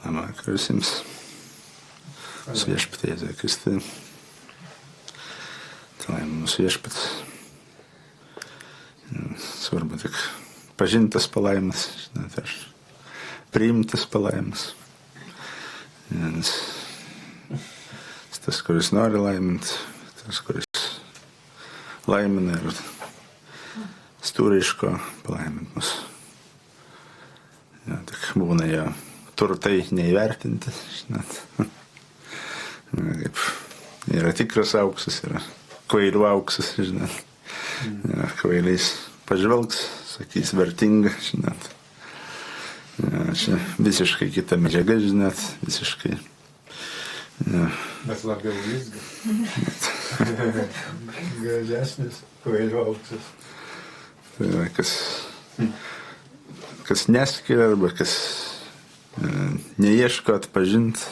Vakar visiems su viešpatie Jėzui Kristui. Tai mūsų viešpat. Svarbu tik pažintas palaimas, žinot, ar priimtas palaimas. Nes tas, kuris nori laiminti, tas, kuris laimina ir stūriško palaimint mus. Ja, tik būna jo turtai neįvertinti, žinot. Kaip yra tikras auksas, yra kvailių auksas, žinot. Ja, kvailiais pažvelgs, sakys vertinga, žinot. Ja, čia visiškai kita medžiaga, žinot, visiškai. Ja. Bet labiau visgi. Gražesnis kvailių auksas. Tai yra, kas neskiria arba kas neieško atpažinti.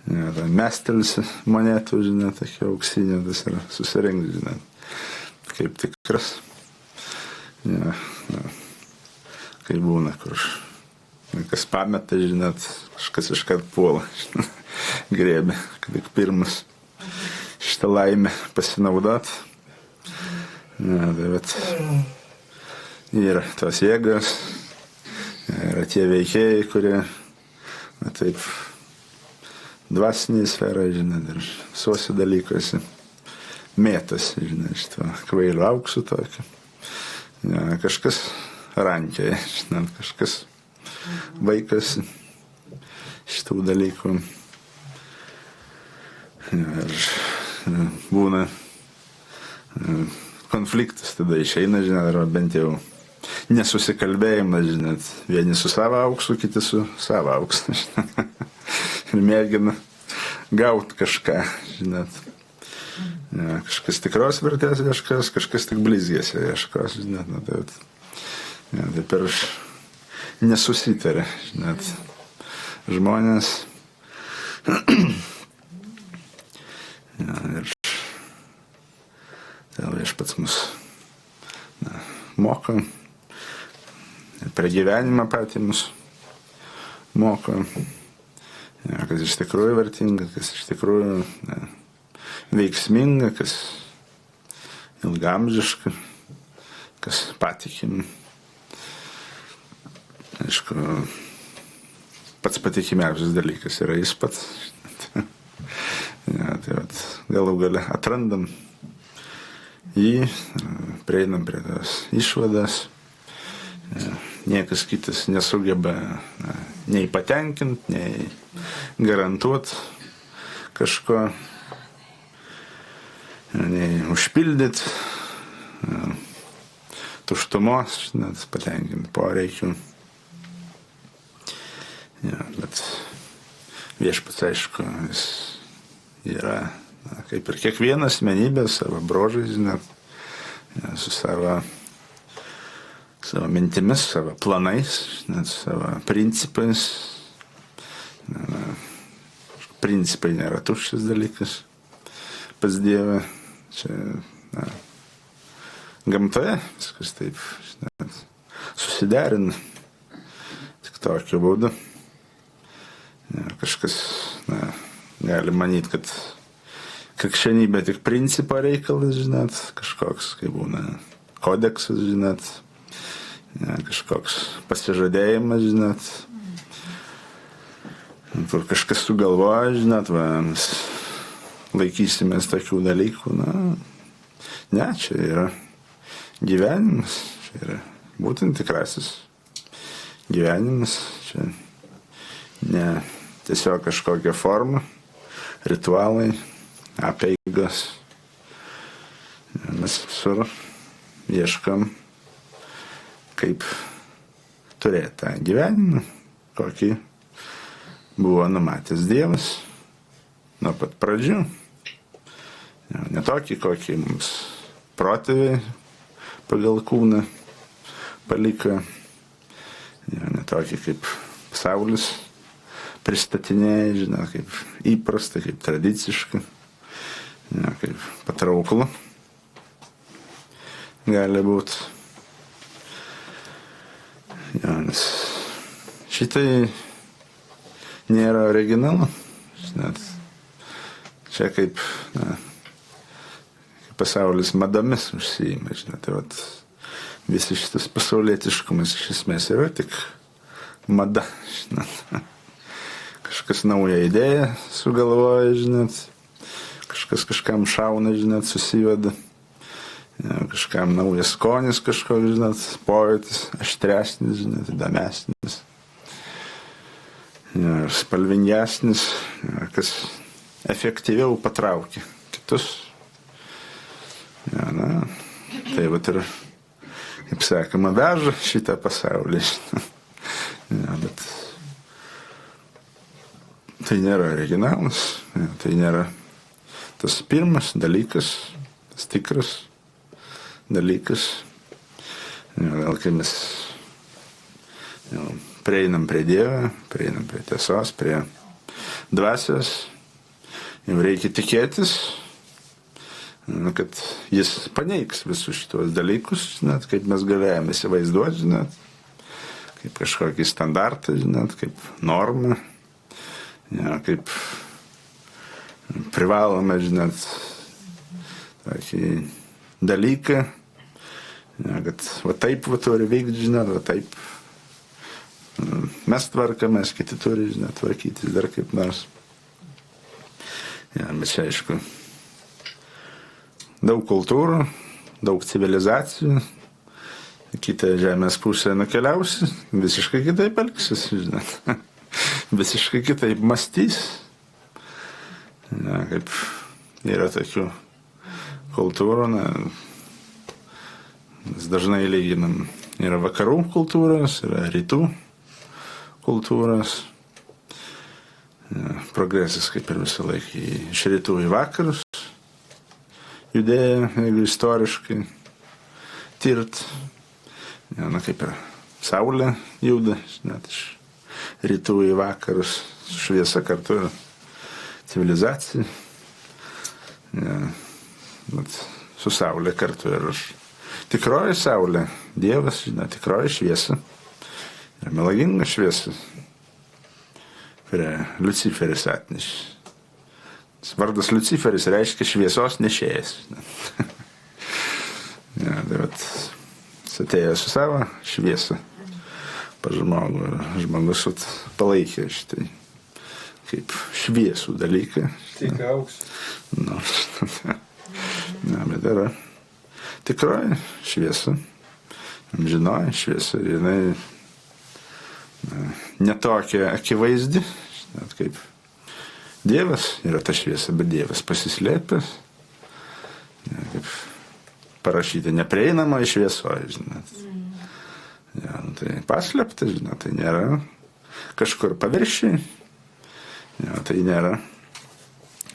Ja, mestelsi monetų, žinot, tokia auksinė, tas yra susirengt, žinot, kaip tikras. Ja, kaip būna, kur kas pameta, žinot, kažkas iškart puola, žinot, grėbė, kaip pirmas šitą laimę pasinaudot. Ja, tai vat, yra tos jėgos, yra tie veikėjai, kurie, na, taip, dvasiniai sferai, žinot, ir visuose dalykuose mėtosi, žinot, šito kvailių auksų tokio. Ja, kažkas rankioja, žinot, kažkas vaikosi šitų dalykų. Ja, ir būna konfliktas, tada išeina, žinot, arba bent jau nesusikalbėjimas, žinot, vieni su savo auksu, kiti su savo auksu, žinot. Ir mėgina gauti kažką, žinot. Ja, kažkas tikros vertės ieškos, kažkas tik blizgėsi ieškos, žinot. Nu, tai, ja, taip ir nesusitarė, žinot. Žmonės. Ja, ir tai viešpats mus moko. Ir prie gyvenimą patį mus moko. Ja, kas iš tikrųjų vertinga, kas iš tikrųjų veiksminga, kas ilgamžiška, kas patikim. Aišku, pats patikimiausias dalykas yra jis pats. Ja, tai vat, galų gale atrandam jį, prieinam prie tos išvados. Ja, niekas kitas nesugeba nei patenkinti, nei garantuoti kažko, nei užpildyti tuštumos, net patenkinti poreikių. Ja, bet viešpats, aišku, jis yra, kaip ir kiekviena asmenybė, savo brožais, žinot, ja, su savo mintimis, savo planais, net savo principais. Principai nėra tuščias dalykas pas Dievą. Čia gamtoje viskas taip, žinot, susiderina tik tokiu būdu. Ja, kažkas gali manyti, kad krikščionybė tik principo reikalas, žinot, kažkoks, kaip būna, kodeksas, žinot. Ja, kažkoks pasižadėjimas, žinot, kur kažkas sugalvoja, žinot, mes laikysimės tokių dalykų, ne, čia yra gyvenimas, čia yra būtent tikrasis gyvenimas, čia ne tiesiog kažkokia forma, ritualai, apeigos, ja, mes visur ieškam, kaip turėti tą gyvenimą, kokį buvo numatęs Dievas nuo pat pradžių. Ja, ne tokį, kokį mums protėviai pagal kūną paliko. Ja, ne tokį, kaip pasaulis pristatinėja, žinot, kaip įprasta, kaip tradiciška, ja, kaip patrauklu gali būti. Ja, nes šitai nėra originalu. Žinot, čia kaip pasaulis madomis užsiima. Žinot, tai vat, visi šitas pasaulietiškumas iš esmės yra tik mada. Žinot. Kažkas naują idėją sugalvoja, žinot. Kažkas kažkam šauna, žinot, susiveda. Ja, kažkam naujas skonis kažkoks, žinot, pojūtis, aštresnis, žinot, įdomesnis. Ja, spalvingesnis, ja, kas efektyviau patraukia kitus. Ja, na, tai vat ir, kaip sakoma, veža šitą pasaulį. Ja, bet tai nėra originalas, ja, tai nėra tas pirmas dalykas, tas tikras dalykas. Vėl kai mes prieinam prie Dievo, prieinam prie tiesos, prie dvasios, jau reikia tikėtis, kad jis paneigs visus šitos dalykus, žinot, kaip mes galėjome įsivaizduoti, žinot, kaip kažkokį standartą, žinot, kaip normą, ja, kaip privalome, žinot, tokį dalyką, ja, kad va taip va turi veikti, žinot, va taip mes tvarkamės, kiti turi, žinot, tvarkytis dar kaip nors. Ja, bet čia aišku, daug kultūrų, daug civilizacijų, kitą žemės pusę nukeliausi, visiškai kitaip elgsis, žinot, visiškai kitaip mąstys. Ja, kaip yra tokių kultūrų, mes dažnai lyginam, yra vakarų kultūros, yra rytų kultūros. Ja, progresas kaip ir visą laiką iš rytų į vakarus judėjo, jeigu istoriškai tirt. Ja, kaip ir saulė juda, net iš rytų į vakarus, šviesa kartu ir civilizacija. Ja, su saulė kartu ir tikroji saulė, Dievas, žinot, tikroji šviesa ir melaginga šviesa, kurią Luciferis atnešė. Vardas Luciferis reiškia šviesos nešėjas. Ja, tai vat, jis atėjo su savo šviesą pas žmogų ir žmogus palaikė šitai kaip šviesų dalyką. Tik auks. Nu, ja, bet yra tikroji šviesa, amžinoji šviesa, ir jinai netokia akivaizdi, žinot, kaip Dievas yra ta šviesa, bet Dievas pasislėpęs, ja, kaip parašyti neprieinama šviesoje, žinot. Ja, tai paslėpta, žinot, tai nėra kažkur paviršiai, ja, tai nėra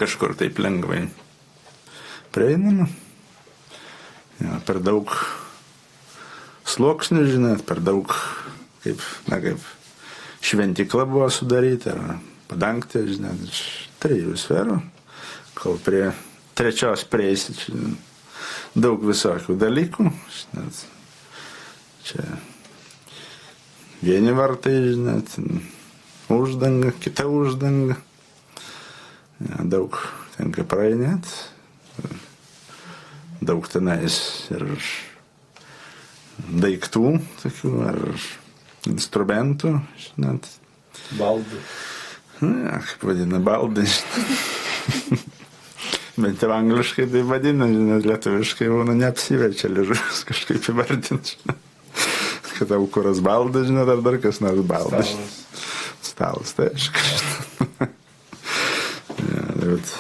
kažkur taip lengvai prieinama. Ja, per daug sluoksnių, žinot, per daug kaip šventykla buvo sudaryta, ar padangtė, žinot, iš 3 sferų, kol prie 3 prieisi, daug visokių dalykų, žinot, čia vieni vartai, žinot, uždanga, kita uždanga, ja, daug tenka praeinėt, daug tenais ir daiktų, tokių, ar instrumentų, žinot. Baldų. Ja, kaip vadina, baldai. Bent jau angliškai tai vadina, žinot, lietuviškai būna neapsiverčia liežuvis kažkaip įvardinti, žinot. Kad aukuras baldas, žinot, ar dar kas nors baldas. Stalas, tai aišku, žinot. Ja, bet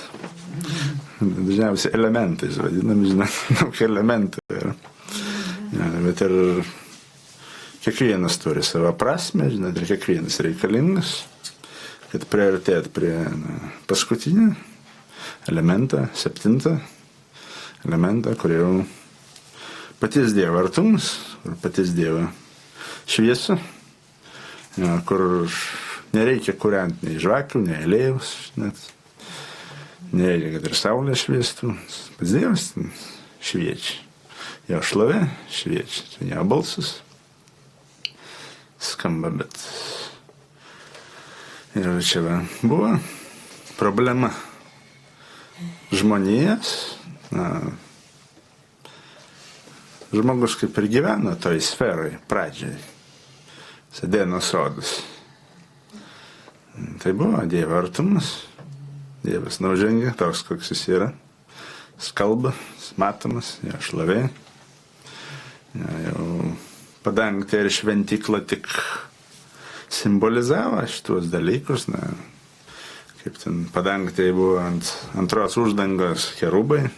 dažniausiai elementais vadinam, žinot, daug elementų yra. Ja, bet ir kiekvienas turi savo prasmę, žinot, ir kiekvienas reikalingas, kad priartėt prie paskutinio elementą, 7 elementą, kur jau paties Dievo artumas, kur paties Dievo šviesa, ja, kur nereikia kūrent nei žvakių, nei aliejaus, net nereikia, kad ir saulė šviestų, pats Dievas šviečia. Jo šlovė šviečia, tai jo balsas skamba, bet Ir čia buvo problema žmonijos. Žmogus kaip ir gyveno toj sferai pradžiai. Edeno sodas. Tai buvo Dievo artumas. Dievas nužengia toks, koks jis yra. Jis kalba, jis matomas, jo šlovė. Jau padangtė ir šventykla tik simbolizavo šitos dalykus. Kaip ten padangtėje buvo ant antros uždangos cherubai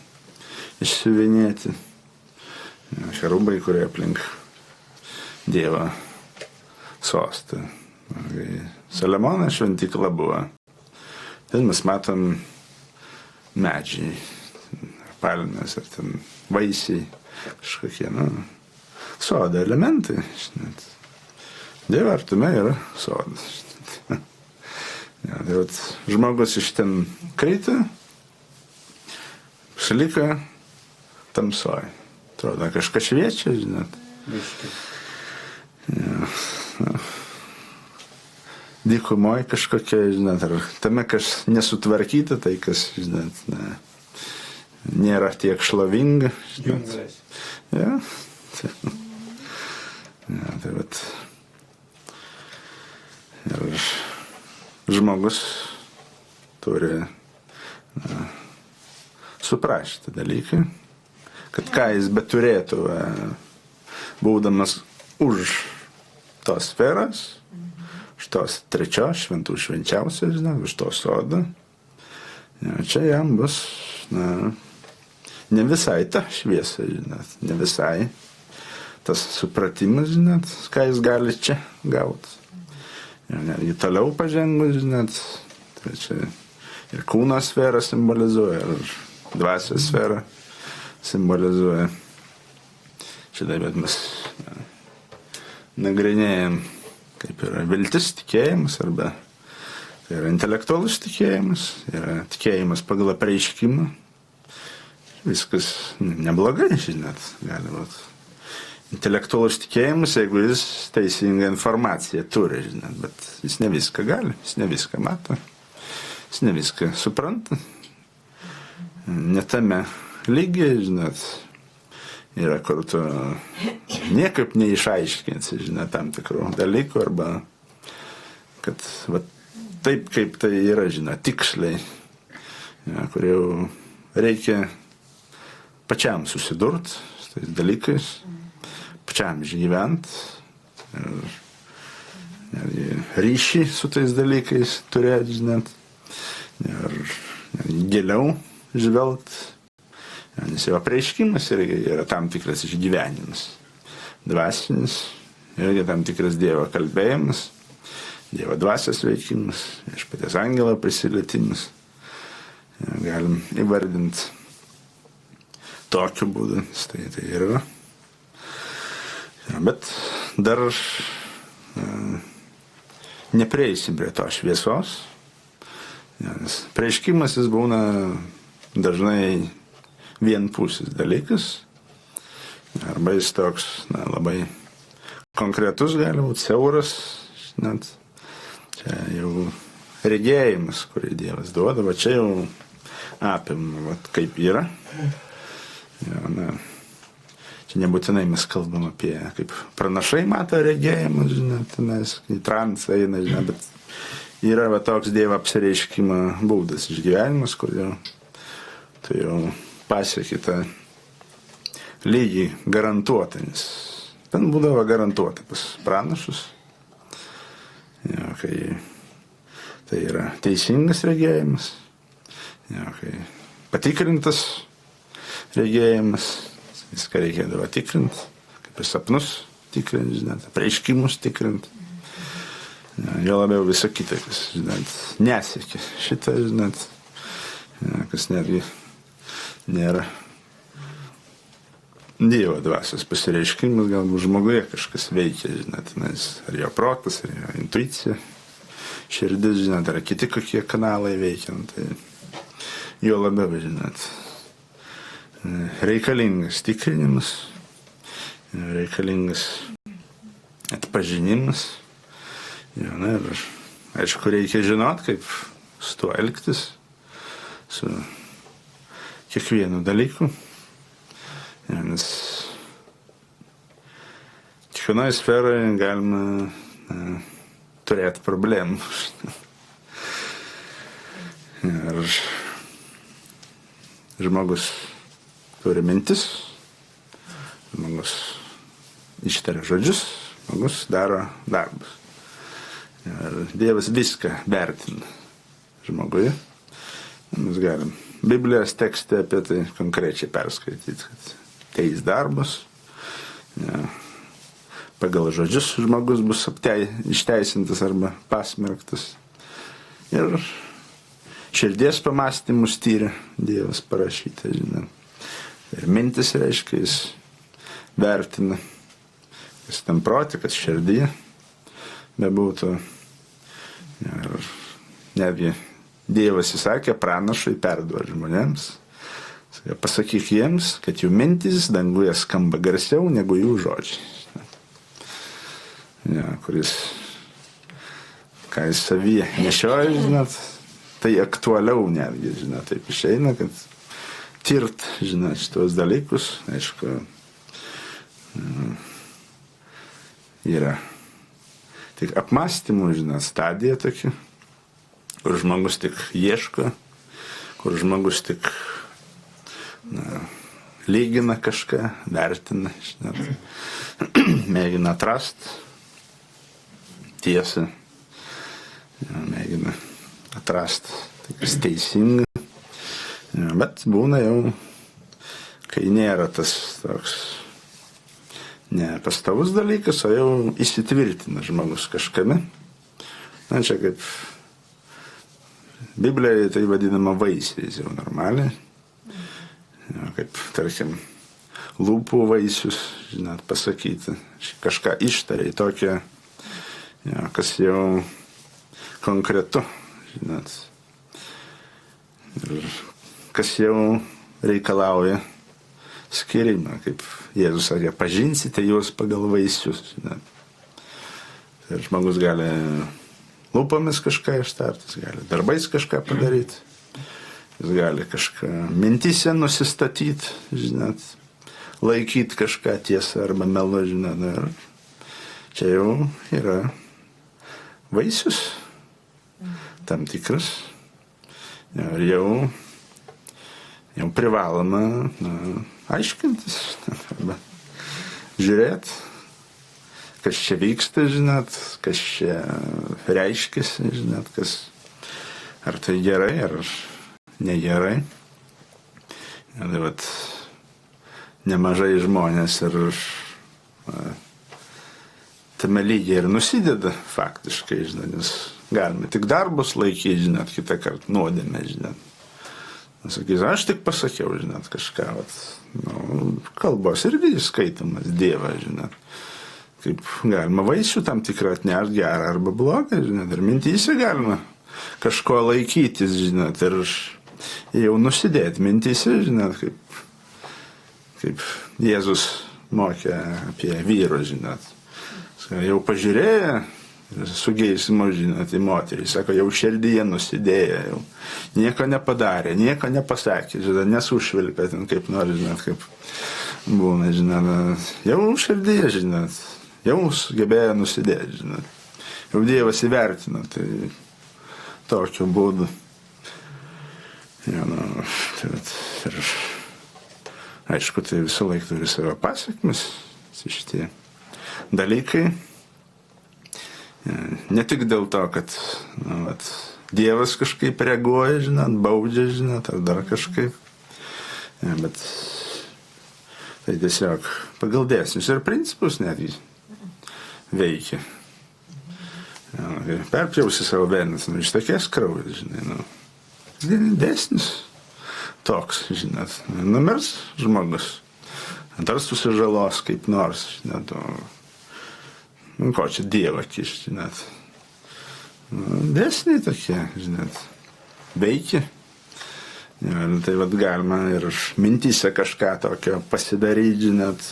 išsiuvinėti. Cherubai, kurie aplink Dievo sostą. Saliamono šventykla buvo. Ten mes matom medžiai, palmės ar ten vaisiai, kažkokie, sodo elementai. Dievo artume yra sodas. Ja, tai žmogus iš ten krito, šalika tamsoj. Atrodo, kažkas šviečia, žinot. Ja. Dykumoje kažkokia, žinot, ar tame kas nesutvarkyta, tai kas, žinot, nėra tiek šlovinga. Jungas. Ja. Ja, tai vat. Ir žmogus turi suprasti dalykai, kad ką jis beturėtų, būdamas už tos sferos, už tos trečios šventų švenčiausios, už to sodą. Ja, čia jam bus, ne visai ta šviesa, žinot, ne visai tas supratimas, žinot, ką jis gali čia gauti. Ja, netgi toliau pažengus, žinot, tai čia ir kūno sferą simbolizuoja, ir dvasios sferą simbolizuoja. Šitą bet mes nagrinėjam, kaip yra viltis, tikėjimas, arba tai yra intelektualus tikėjimas, yra tikėjimas pagal apreiškimą. Viskas neblogai, žinot, gali būti. Intelektualus tikėjimas, jeigu jis teisingą informaciją turi, žinot, bet jis ne viską gali, jis ne viską mato, jis ne viską supranta. Netame lygiai, žinot, yra, kur tu niekaip neišaiškinsi, žinot, tam tikrų dalykų, arba kad taip, kaip tai yra, žinot, tiksliai, ja, kur jau reikia pačiam susidurt su tais dalykais, pačiam išgyventi, ryšį su tais dalykais turėti, žinot, ir giliau žvelgti. Nes jo apreiškimas yra tam tikras išgyvenimas. Dvasinis, irgi tam tikras Dievo kalbėjimas, Dievo dvasios veikimas, viešpaties angelo prisilietimas. Ja, galim įvardinti tokiu būdu, tai yra. Ja, bet dar neprieisim prie to šviesos. Ja, nes preiškimas jis būna dažnai vienpusis dalykas, arba jis toks labai konkretus, gali būti siauras, net čia jau regėjimas, kurį Dievas duoda, va čia jau apima, kaip yra. Ja, čia nebūtinai mes kalbam apie, kaip pranašai mato regėjimą, žinot, nes į transą eina, žinot, bet yra va toks Dievo apsireiškimo būdas išgyvenimas, kur jau tai jau pasiekė tą lygį garantuotą, nes ten būdavo garantuota pas pranašus. Ja, kai tai yra teisingas regėjimas, ja, kai patikrintas regėjimas, viską reikėdavo tikrinti, kaip ir sapnus tikrinti, žinot, apreiškimus tikrinti. Ja, jo labiau visą kitą, kas, žinot, nesiekė šitą, žinot, ja, kas netgi nėra Dievo dvasios pasireiškimas, galbūt žmoguje kažkas veikia, žinot, nes ar jo protas, ar jo intuicija, širdis, žinot, ar kiti kokie kanalai veikia, tai jo labiau, žinot, reikalingas tikrinimas, reikalingas atpažinimas, ja, ir Aišku, reikia žinot, kaip su tuo elgtis, su kiekvienu dalyku. Ja, nes kiekvienoje sferoje galima turėti problemų. Ir žmogus turi mintis, žmogus ištaria žodžius, žmogus daro darbus. Ir Dievas viską vertina žmoguje. Mes galim Biblijos tekste apie tai konkrečiai perskaityti, kad teis darbus. Ja, pagal žodžius žmogus bus išteisintas arba pasmerktas. Ir širdies pamąstymus tyria Dievas parašyta, žinai. Ir mintis reiškia, jis vertina, kas tam proti, kas širdyje bebūtų. Ir netgi Dievas įsakė pranašui perduoti žmonėms. Pasakyk jiems, kad jų mintis danguje skamba garsiau negu jų žodžiai. Ja, kuris, ką jis savyje nešioja, žinot, tai aktualiau netgi, žinot, taip išeina, kad tirt, žinot, šitos dalykus, aišku, yra tik apmąstymų, žinot, stadija tokia, kur žmogus tik ieško, kur žmogus tik lygina kažką, vertina, žinot, mėgina atrasti tiesą, mėgina atrasti tai, kas teisinga. Bet būna jau, kai nėra tas toks nepastovus dalykas, o jau įsitvirtina žmogus kažkame. Na, čia kaip Biblijoje tai vadinama vaisiais jau normaliai. Ja, kaip, tarkim, lūpų vaisius, žinot, pasakyti. Kažką ištarė tokia, ja, kas jau konkretu, žinot. Ir kas jau reikalauja skirimą, kaip Jėzus sakė, pažinsite juos pagal vaisius. Žinot. Ir žmogus gali lūpomis kažką ištartis, gali darbais kažką padaryti, jis gali kažką mintyse nusistatyti, žinot, laikyti kažką tiesą arba melo, žinot. Ir čia jau yra vaisius tam tikras. Ir jau privaloma aiškintis arba žiūrėti, kas čia vyksta, žinot, kas čia reiškiasi, žinot, kas, ar tai gerai, ar negerai. Ir tai vat nemažai žmonės ir tame lygiai ir nusideda faktiškai, žinot, nes galime tik darbus laikyti, žinot, kitą kartą nuodėmę, žinot. Sakys, aš tik pasakiau, žinot, kažką, vat, kalbos irgi skaitomas Dievas, žinot. Kaip galima vaisių tam tikrą atnešti gerą arba blogą, žinot, ir mintyse galima kažko laikytis, žinot, ir jau nusidėti mintyse, žinot, kaip Jėzus mokė apie vyrus, žinot. Jau pažiūrėję, su geismu, žinot, į moterį, sako, jau širdyje nusidėjo, jau nieko nepadarė, nieko nepasakė, žinot, nesušvilpė ten kaip nori, žinot, kaip būna, žinot, jau širdyje, žinot, jau sugebėjo nusidėti, žinot, jau Dievas įvertino, tai tokiu būdu. Ja, ir aišku, tai visą laiką turi savo pasiekmes, šitie dalykai. Ne tik dėl to, kad Dievas kažkaip reaguoja, žinot, baudžia, žinot, ar dar kažkaip, bet tai tiesiog pagal dėsnius ir principus netgi veikia. Perpjausi savo venas, ištekės kraujas, žinai, dėsnis toks, žinot, numirs žmogus, dar susižalos kaip nors, žinot, ko čia Dievą kišti, žinot. Dėsniai tokie, žinot, veikia. Ir tai vat galima ir mintyse kažką tokio pasidaryti, žinot,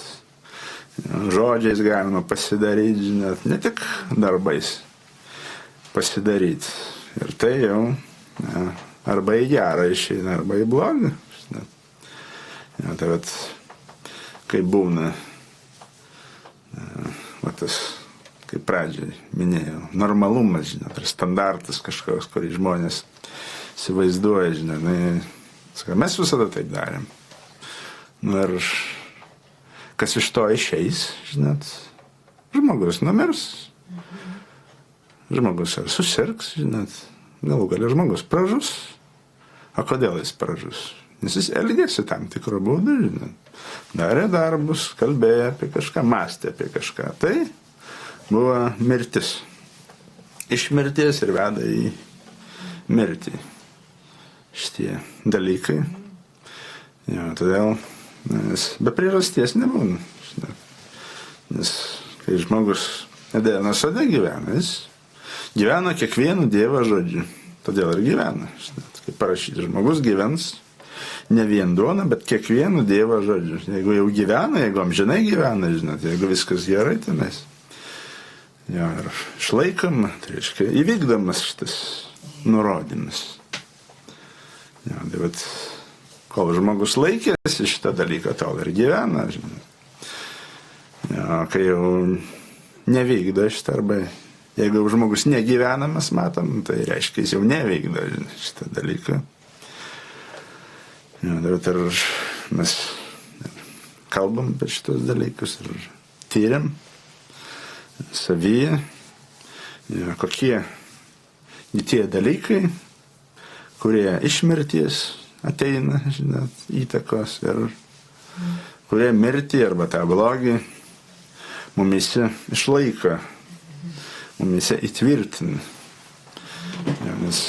žodžiais galima pasidaryti, žinot, ne tik darbais. pasidaryti. Ir tai jau arba į gerą išeina, arba į blogą. Ja, tai vat, kaip būna, tas, kaip pradžiai minėjau, normalumas, žinot, ir standartas kažkoks, kurį žmonės įsivaizduoja, žinot, mes visada taip darėm. Ir kas iš to išeis, žinot, žmogus numirs, žmogus ar susirgs, žinot, galų galia žmogus pražus. O kodėl jis pražus? Nes jis elgėsi tam tikrų būdų, žinot, darė darbus, kalbėjo apie kažką, mąstė apie kažką. Tai buvo mirtis. Iš mirties ir veda į mirtį. Šitie dalykai. Jo, todėl, be priežasties nebūna. Žinot. Nes kai žmogus Edeno sode gyvena, jis gyvena kiekvienu Dievo žodžiu. Todėl ir gyvena. Žinot. Kaip parašyti, žmogus gyvens ne vien duona, bet kiekvienu Dievo žodžiu. Jeigu jau gyvena, jeigu amžinai gyvena, žinot, jeigu viskas gerai, tai mes jo, ir išlaikom, tai reiškia, įvykdomas šitas nurodymas. Jo, tai vat, kol žmogus laikėsi šitą dalyką, tol ir gyvena, žinot. Jo, kai jau nevykdo šitą arba, jeigu žmogus negyvenamas, matom, tai reiškia, jis jau nevykdo šitą dalyką. Ja, bet ir mes kalbam apie šitos dalykus ir tyriam savyje, ja, kokie tie dalykai, kurie iš mirties ateina, žinot, įtakos ir kurie mirtį arba tą blogį mumise išlaiko, mumise įtvirtina. Ja, nes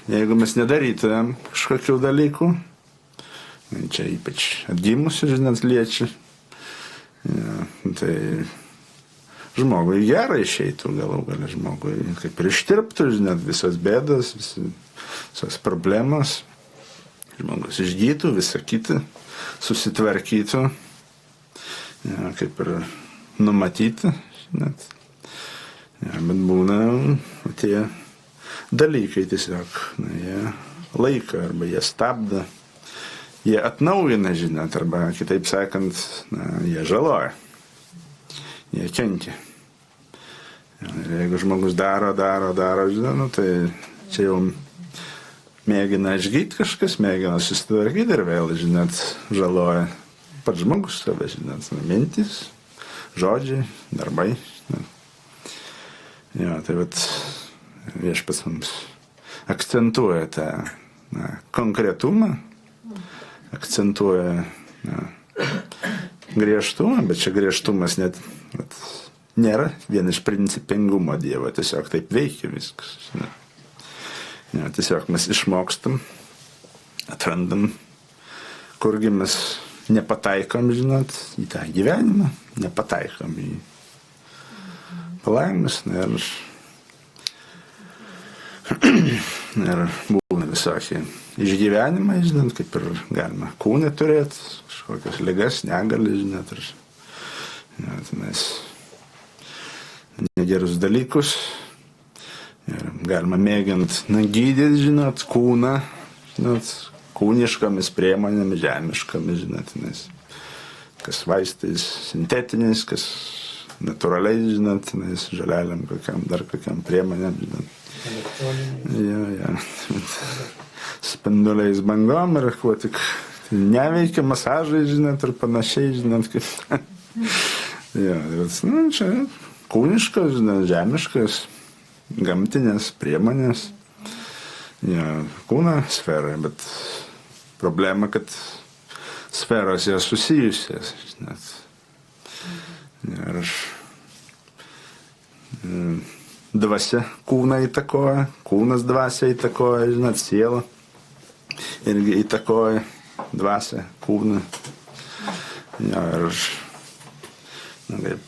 jeigu mes nedarytumėm kažkokių dalykų, čia ypač atgimusių, žinot, liečia. Ja, tai žmogui gerai išeitų, galų galia žmogui kaip ir ištirptų, žinot, visos bėdos, visos problemos. Žmogus išgytų, visą kitą, susitvarkytų, ja, kaip ir numatyti, žinot. Ja, bet būna tie dalykai tiesiog, jie laiko arba jie stabdo. Jie atnaujina, žinot, arba kitaip sakant, jie žaloja. Jie kenkia. Ir jeigu žmogus daro, žinot, tai čia jau mėgina išgyti kažkas, mėgina susitvarkyti ir vėl, žinot, žaloja pats žmogus save, žinot, mintis, žodžiai, darbai. Žinot. Jo, tai vat viešpats mums akcentuoja tą konkretumą, akcentuoja griežtumą, bet čia griežtumas net nėra vien iš principingumo Dievo, tiesiog taip veikia viskas. Ja, tiesiog mes išmokstam, atrandam, kurgi mes nepataikom, žinot, į tą gyvenimą, nepataikom į palaimus, ir būna visokie išgyvenimai, žinot, kaip ir galima kūnę turėti, kažkokias ligas, negali, žinot, ir mes negerus dalykus, ir galima mėgint gydyti, žinot, kūną, žinot, kūniškomis priemonėmis, žemiškomis, žinot, nes kas vaistais sintetiniais, kas natūraliai, žinot, nes žaleliam kokiam, dar kokiam priemonėm, žinot. Ja. Spinduliais bangom ir kuo tik neveikia, masažai, žinot, ir panašiai, žinot, kaip. Ja, čia kūniškas, žinot, žemiškas, gamtinės priemonės. Ja, kūno sfera, bet problema, kad sferos yra susijusios, žinot. Ir dvasia kūną įtakoja, kūnas dvasia įtakoja, žinot, siela irgi įtakoja dvasia kūną. Ja, ir kaip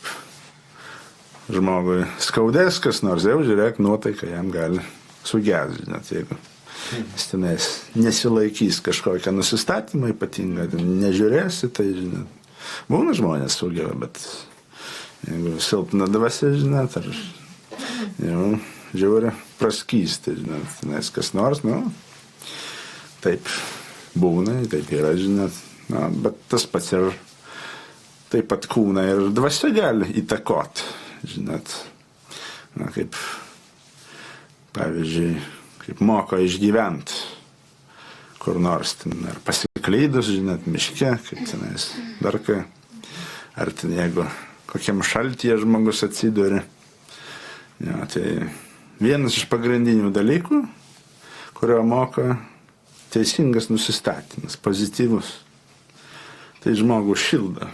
žmogui skaudės, kas nors jau, žiūrėk, nuotaika jam gali sugęs, žinot, jeigu jis tenais nesilaikys kažkokią nusistatymą ypatingą, nežiūrėsi, tai, žinot, būna žmonės sugeba, bet jeigu silpna dvasia, žinot, ar jau žiūri, praskysti, žinot, nes kas nors, taip būna, taip yra, žinot, bet tas pats ir taip pat kūną ir dvasia gali įtakoti, žinot, kaip, pavyzdžiui, kaip moko išgyventi kur nors, ten, ar pasiklydus, žinot, miške, kaip tenais, dar ką, ar ten jeigu kokiam šaltyje žmogus atsiduri. Ja, tai vienas iš pagrindinių dalykų, kurio moko teisingas nusistatymas, pozityvus. Tai žmogus šildo.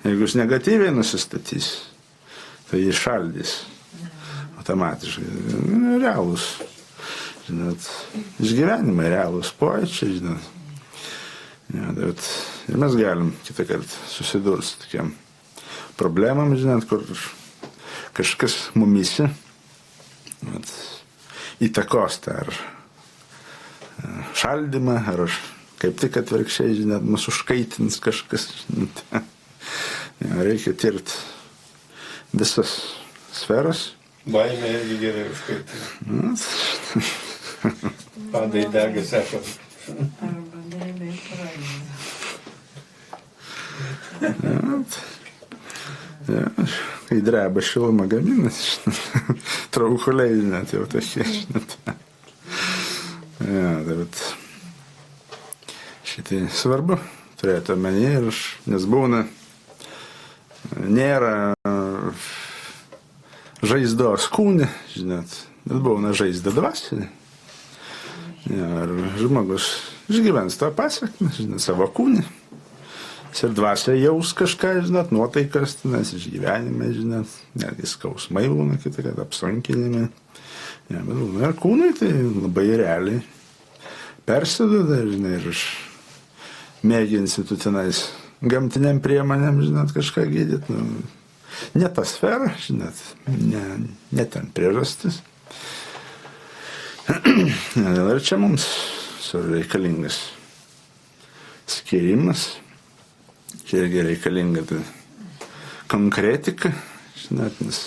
Jeigu jis negatyviai nusistatys, tai jis šaldys automatiškai. Realūs, žinot, išgyvenimai, realūs pojūčiai, žinot. Ja, bet ir mes galim kitą kartą susidurti su tokiam problemam, žinot, kur kažkas mumyse įtakos tą ar šaldymą, ar kaip tik atvirkščiai, žinot, mus užkaitins kažkas, žinot. Ja, reikia tirti visas sferas. Baimė irgi gerai užkaitina. Padai dega, sako. Arba baimė praeina. Ja, kai dreba šilumą gaminas, žinot, traukuliai, žinot, jau tokie, žinot. Ja, bet šitai svarbu turėti omenyje, nes būna, nėra žaizdos kūne, žinot, bet būna žaizda dvasinė. Ja, ar žmogus išgyvens tą pasekmę, žinot, savo kūne. Ir dvasia jaus kažką, žinot, nuotaikas, nes išgyvenime, žinot, netgi skausmai būna kitą, kad apsunkinime. Ja, bet būna ir kūnai, tai labai realiai persiduoda, žinai, ir mėginsi tu tenais gamtiniam priemonėm, žinot, kažką gydyti. Ne ta sfera, žinot, ne ten priežastis. Ir čia mums reikalingas skirimas. Čia irgi reikalinga tai konkretika, žinot, nes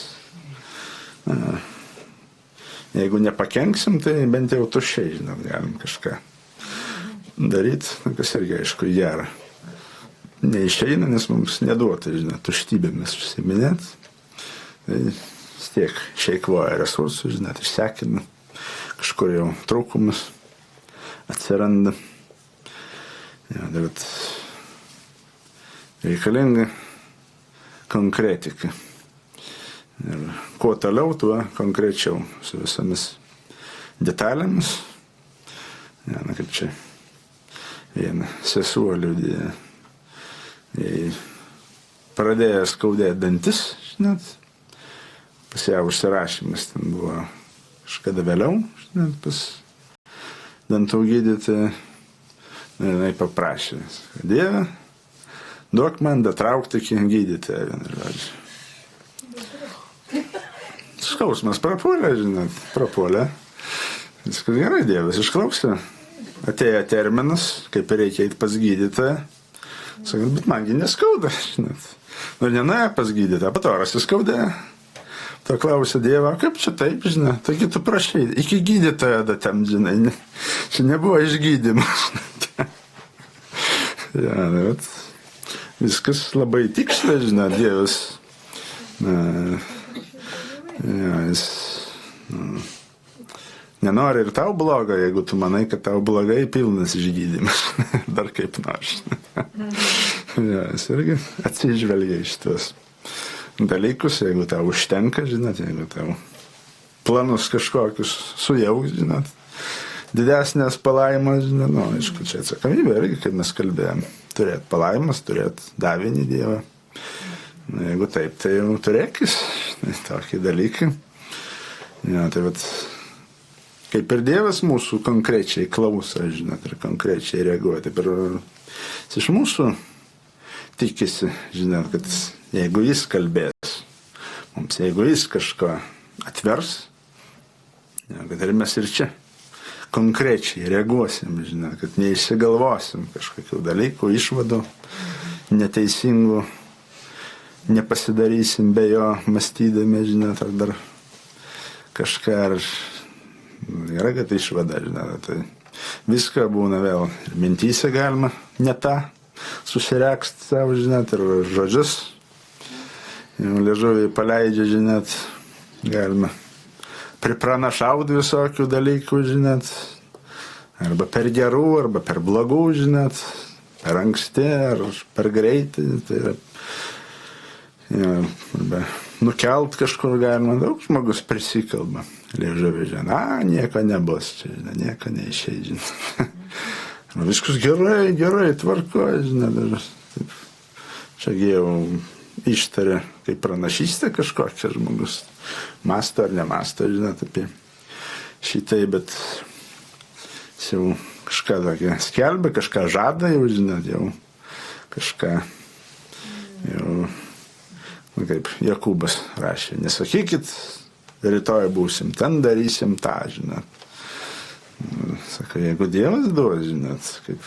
jeigu nepakenksim, tai bent jau tuščiai, žinot, galim kažką daryti, kas irgi aišku gera. Neišeina, nes mums neduota, žinot, tuštybėmis užsiminėti. Tai vis tiek išeikvoja resursų, žinot, išsekina, kažkur jau trūkumas atsiranda. Ja, bet reikalinga konkretika. Ir kuo toliau, tuo konkrečiau su visomis detalėmis. Ja, kaip čia viena sesuo liudija. Jei pradėjo skaudėti dantis, žinot, pas ją užsirašymas ten buvo kažkada vėliau, žinot, pas dantų gydytoją. Jinai paprašė, Dieve, duok man datraukti iki gydytoją, vienu žodžiu. Skausmas prapuolė, žinot, prapuolė. Viskas gerai, Dievas išklausė. Atėjo terminas, kaip reikia eiti pas gydytoją. Sakant, bet mangi neskauda, žinot. Nu, nenuėjo pas gydytoją, patorasi skaudė. To klausė Dievą, kaip čia taip, žinai, taigi tu prašai, iki gydytojo datem, žinai, čia nebuvo išgydymas. Ja, bet viskas labai tiksliai, žinai, Dievas. Ja, jis nenori ir tau blogo, jeigu tu manai, kad tau blogai, pilnas išgydymas. Dar kaip nors. Ja, jis irgi atsižvelgia iš tos dalykus, jeigu tau užtenka, žinot, jeigu tau planus kažkokius sujauks, žinot, didesnės palaimas, žinot, nu, aišku, čia atsakomybė irgi, kaip mes kalbėjom, turėt palaimas, turėt davinį Dievą. Nu, jeigu taip, tai jau turėkis, tokį dalyką. Ja, tai vat, kaip ir Dievas mūsų konkrečiai klauso, žinot, ir konkrečiai reaguoja, taip ir iš mūsų tikisi, žinot, kad jeigu jis kalbės, mums jeigu jis kažko atvers, ja, kad ir mes ir čia konkrečiai reaguosim, žinot, kad neišsigalvosim kažkokių dalykų, išvadų, neteisingų, nepasidarysim be jo mąstydami, žinot, ar dar kažką ar yra, kad išvada, žinai, tai viską būna vėl ir mintyse galima ne tą susirekst savo, žinot, ir žodžius. Jau liežuvį paleidžia, žinot, galima pripranašaut visokių dalykų, žinot, arba per gerų, arba per blogų, žinot, per anksti, ar per greitai, tai yra, ja, arba nukelt kažkur galima, daug žmogus prisikalba. Liežuvį, žinai, nieko nebus, čia, žinai, nieko neišeidžia. Viskas gerai, tvarkoja, žinai, čia jau ištarė kaip pranašystė kažkokia žmogus, masto ar nemasto, žinai, apie šitai, bet jau kažką tokį skelbia, kažką žada jau, žinai, jau kažką, jau, kaip Jakubas rašė, nesakykit, rytoj būsim, ten darysim tą, žinot. Sako, jeigu Dievas duos, žinot, kaip,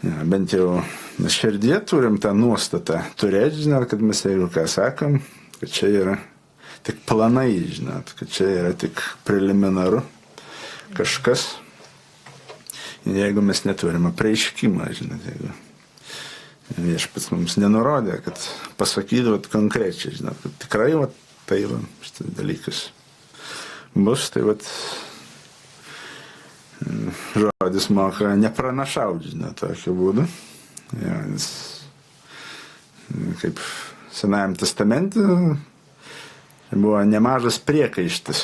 ja, bent jau mes širdyje turim tą nuostatą turėti, žinot, kad mes jeigu ką sakom, kad čia yra tik planai, žinot, kad čia yra tik preliminaru kažkas. Ir jeigu mes neturime prieiškimą, žinot, jeigu viešpats mums nenurodė, kad pasakydavot konkrečiai, žinot, kad tikrai, vat, tai va, šitas dalykas bus, tai vat žodis moka nepranašauti, žinot, tokiu būdu. Ja, nes, kaip Senajam testamente buvo nemažas priekaištas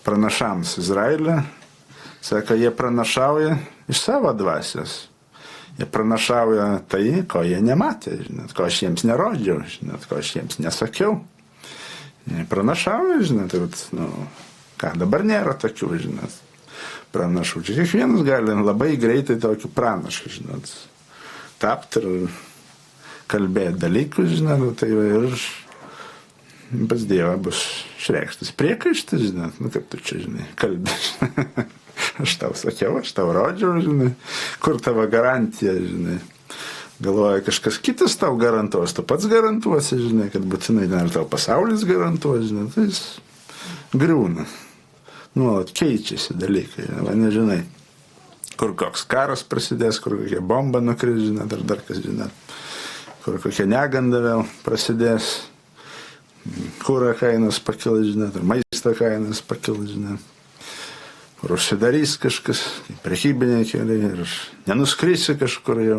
pranašams Izraelio. Sako, jie pranašauja iš savo dvasios. Jie pranašauja tai, ko jie nematė, žinot, ko aš jiems nerodžiau, žinot, ko aš jiems nesakiau. Jie pranašauja, žinot, tai, nu, ką, dabar nėra tokių, žinot, pranašų. Čia kiekvienas gali labai greitai tokių pranašų, žinot, tapti ir kalbėti dalykus, žinot, tai ir pas Dievą bus išreikštas priekaištas, žinot, nu, kaip tu čia, žinai, kalbė. Aš tau sakiau, aš tau rodžiau, žinai, kur tavo garantija, žinai. Galvoja, kažkas kitas tau garantuos, tu pats garantuosi, žinai, kad būtinai dar tau pasaulis garantuos, žinai, tai jis griūna. Nuolat keičiasi dalykai, nežinai, kur koks karas prasidės, kur kokia bomba nukris, žinai, dar kas, žinai, kur kokia neganda vėl prasidės, kuro kainos pakils, žinai, ar maisto kainos pakils, žinai. Kur užsidarys kažkas, prekybiniai keliai, ir nenuskrisi kažkur jau,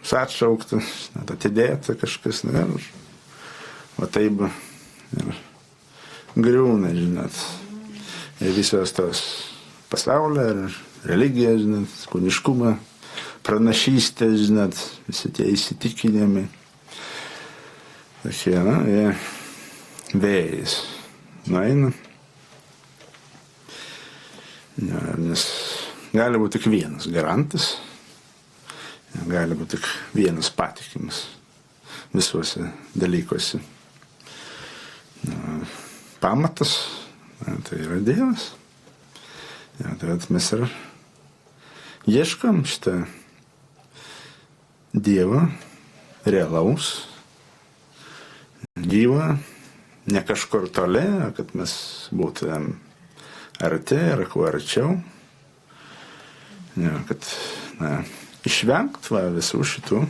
atšaukta, atidėta kažkas, ne, o taip, ir griūna, žinot, ir visos tos pasaulio, ir religija, žinot, kūniškumą, pranašystė, žinot, visi tie įsitikinimai, tokie, na, jie vėjais nueina. Ja, nes gali būti tik vienas garantas, gali būti tik vienas patikimas visuose dalykuose. Ja, pamatas, ja, tai yra Dievas. Ja, tai mes ir ieškam šitą Dievo realaus, gyvą, ne kažkur toli, kad mes būtumėm arti ir kuo arčiau, ja, kad, na, išvengt visų šitų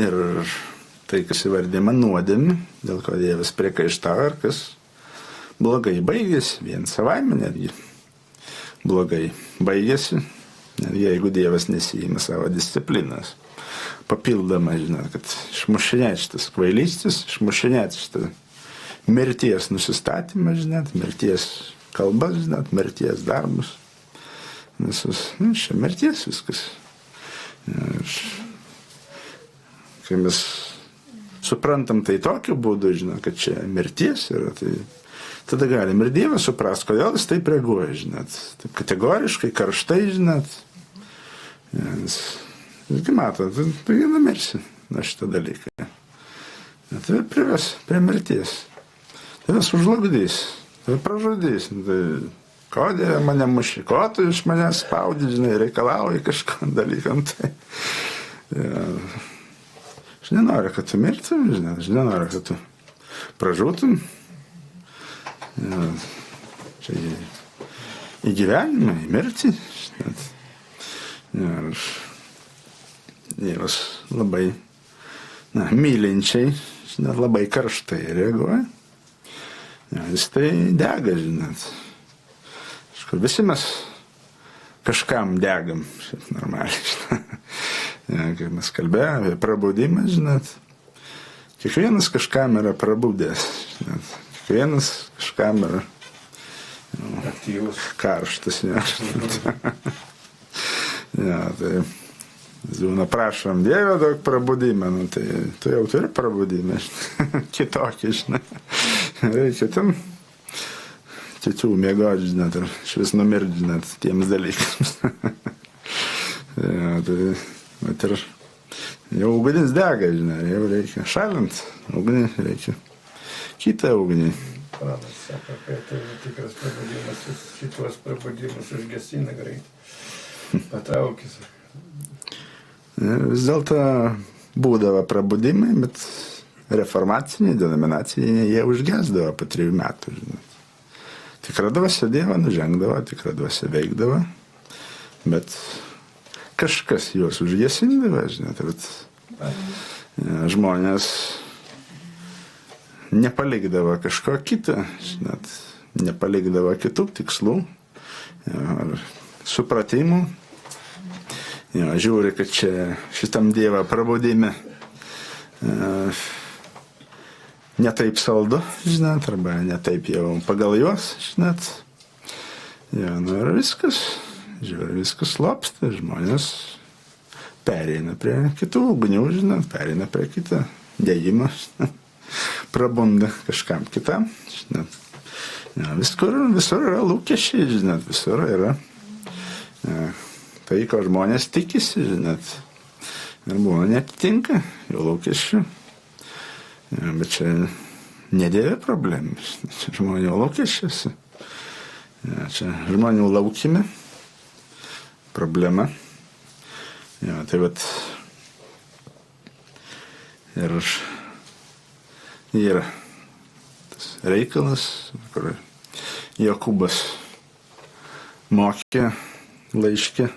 ir tai, kas įvardėma nuodėmė, dėl ko Dievas priekaištauja, ar kas blogai baigėsi, vien savaime netgi blogai baigėsi, netgi jeigu Dievas nesiima savo disciplinas, papildomai, žinot, kad išmušinėti šitas kvailystis, išmušinėti šitą mirties nusistatymą, žinot, mirties kalbas, žinot, mirties darbus. Visus, nu, čia mirties viskas. Ir kai mes suprantam tai tokiu būdu, žinot, kad čia mirties yra, tai tada galim ir Dievas suprast, kodėl jis taip reaguoja, žinot, taip kategoriškai, karštai, žinot. Jis mato, tu jį numirsi nuo šitą dalyką. Tai prives prie mirties. Tai sužlugdys, tai pražudys. Tai ko Dieve mane muši, ko tu iš manęs spaudi, žinai, reikalauji kažkam dalykam. Tai, ja, aš nenoriu, kad tu mirtum, žinai, aš nenoriu, kad tu pražūtum. Ja, čia į gyvenimą, į mirtį. Žinot. Ja, Dievas labai mylinčiai, žinot, labai karštai reaguoja. Ja, jis tai dega, žinot. Visi mes kažkam degam, šiaip normaliai. Ja, kai mes kalbėjome apie prabudimą, žinot, kiekvienas kažkam yra prabudęs, žinot, kiekvienas kažkam yra aktyvus, karštas. Ja, ja, tai būna prašom Dievą daug prabudimą, nu, tai tu jau turi prabudimą, kitokį, žinai, reikia tam kitų miegoti, žinot, ir švis numirti, žinot, tiems dalykams. Ja, tai, bet ir jau ugnis dega, žinai, jau reikia šalint ugnį, reikia kitą ugnį. Pranas sako, kad tai tikras prabudimas, šitos prabudimus užgesina greit, patraukis. Ja, vis dėlto būdavo prabudimai, bet reformaciniai, denominaciniai, jie užgesdavo po 3 metų, žinot. Tikra dvasia Dievą nužengdavo, tikra dvasia veikdavo, bet kažkas juos užgesindavo, žinot, bet ja, žmonės nepalikdavo kažko kito, žinot, nepalikdavo kitų tikslų, ja, ar supratimų. Ja, žiūri, kad čia šitam Dievo prabudime netaip saldu, žinot, arba netaip jau pagal juos, žinot. Ja, nu ir viskas, žiūri, viskas slopsta, žmonės pereina prie kitų ugnių, žinot, pereina prie kito dėjimo, žinot, prabunda kažkam kitam, žinot. Ja, visur yra lūkesčiai, žinot, visur yra tai, ko žmonės tikisi, žinot, ir būna netitinka jų lūkesčių. Ja, bet čia ne Dieve problemų, čia žmonių lūkesčiuose. Ja, čia žmonių laukime problema. Ja, tai vat ir yra tas reikalas, kur Jokūbas mokė laiške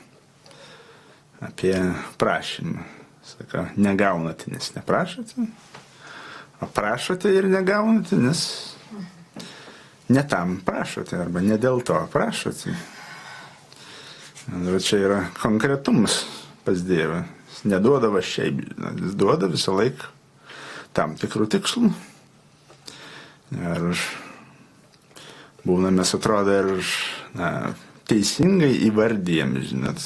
apie prašymą. Sako, negaunate, nes neprašote. O prašote ir negaunate, nes ne tam prašote, arba ne dėl to prašote. Ir čia yra konkretumas pas Dievą. Jis neduodavo šiaip, jis duoda visą laiką tam tikrų tikslų. Ir būna mes atrodo ir teisingai įvardyjam, žinot,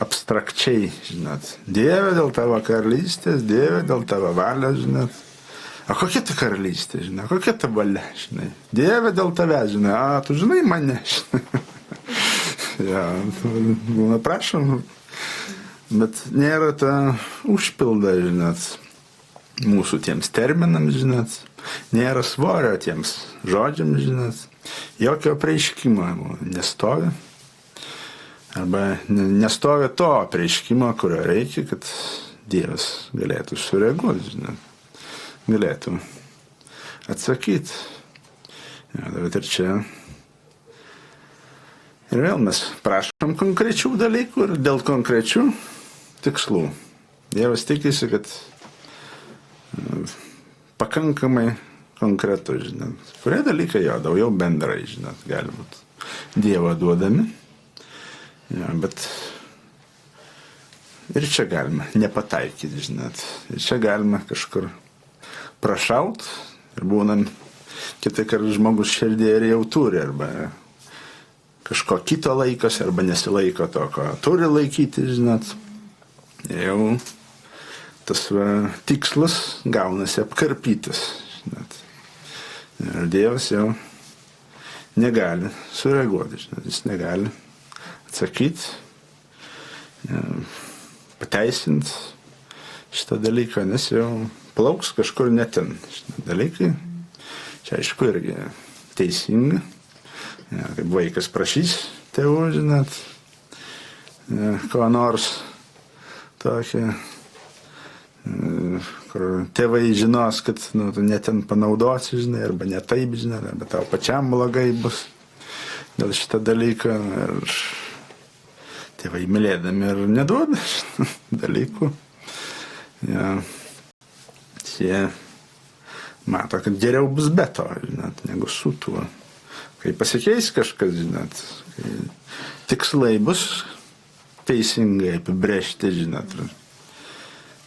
abstrakčiai, žinot. Dieve dėl tavo karalystės, Dieve dėl tavo valios, žinot. O kokia ta karalystė, žinai, kokia ta valia, žinai. Dieve dėl tavęs, žinai, tu žinai mane, žinai. Ja, būna prašom, bet nėra ta užpilda, žinot, mūsų tiems terminams, žinot, nėra svorio tiems žodžiams, žinot, jokio apreiškimo nestovi, arba nestovi to apreiškimo, kurio reikia, kad Dievas galėtų sureaguoti, žinot. Galėtų atsakyti. Ja, bet ir čia. Ir vėl mes prašom konkrečių dalykų ir dėl konkrečių tikslų. Dievas tikisi, kad pakankamai konkretu, žinot. Kurie dalykai jo daugiau bendrai, žinot, gali būti Dievo duodami. Ja, bet ir čia galima nepataikyti, žinot. Ir čia galima kažkur prašaut ir būnam kitai kartą žmogus širdėje ir jau turi, arba kažko kito laikosi, arba nesilaiko to, ko turi laikyti, žinot. Jau tas tikslas gaunasi apkarpytas, žinot. Ir Dievas jau negali sureaguoti, žinot. Jis negali atsakyti, pateisinti šitą dalyką, nes jau plauks kažkur netin. Šitą dalykai, čia aišku irgi teisinga. Ja, kaip vaikas prašys tėvų, žinot, ko nors tokia, kur tėvai žinos, kad tu net ten panaudosi, žinai, arba ne taip, žinai, arba tau pačiam blogai bus dėl šitą dalyką. Ir tėvai mylėdami ir neduoda šitą dalykų. Ja. Jie mato, kad geriau bus be to, žinot, negu su tuo. Kai pasikeis kažkas, žinot, kai tikslai bus teisingai apibrėžti, žinot,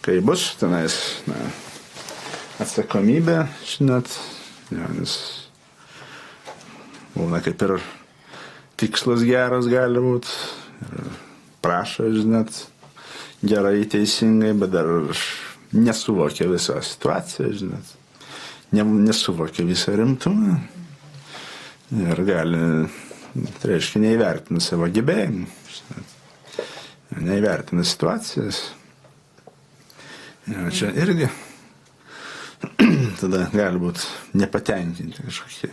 kai bus tenais, atsakomybė, žinot, ja, nes būna kaip ir tikslas geras gali būti, prašo, žinot, gerai, teisingai, bet dar nesuvokia visą situaciją, žinot, nesuvokia visą rimtumą ir gali, tai reiškia, neįvertina savo gebėjimų, žinot, neįvertina situacijas. Ja, čia irgi tada gali būti nepatenkinti kažkokie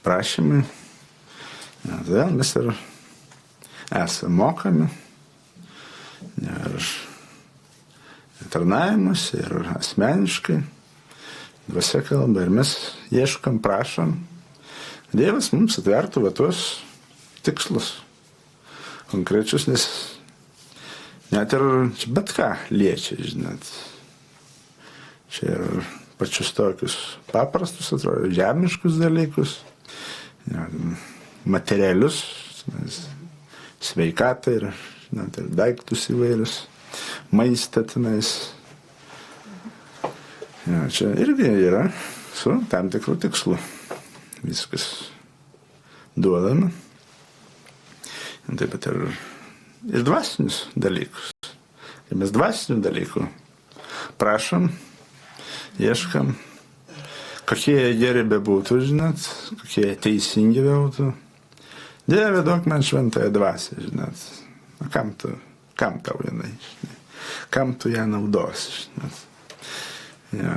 prašymai. Ja, todėl mes ir esame mokami ir tarnavimus, ir asmeniškai, dvasia kalba, ir mes ieškam, prašom. Dievas mums atvertų va tuos tikslus konkrečius, nes net ir bet ką liečia, žinot. Čia ir pačius tokius paprastus, atrodo, žemiškus dalykus, ja, materialius, sveikatą ir, žinot, ir daiktus įvairius, maistą tenais. Ja, čia irgi yra su tam tikrų tikslu. Viskas duodama. Taip pat ir dvasinius dalykus. Kai mes dvasinių dalykų prašom, ieškam, kokie geri bebūtų, žinot, kokie teisingi bebūtų. Dieve, duok man šventąją dvasią, žinot. Kam tau jinai, žinai? Kam tu ją naudosi, žinot? Ja.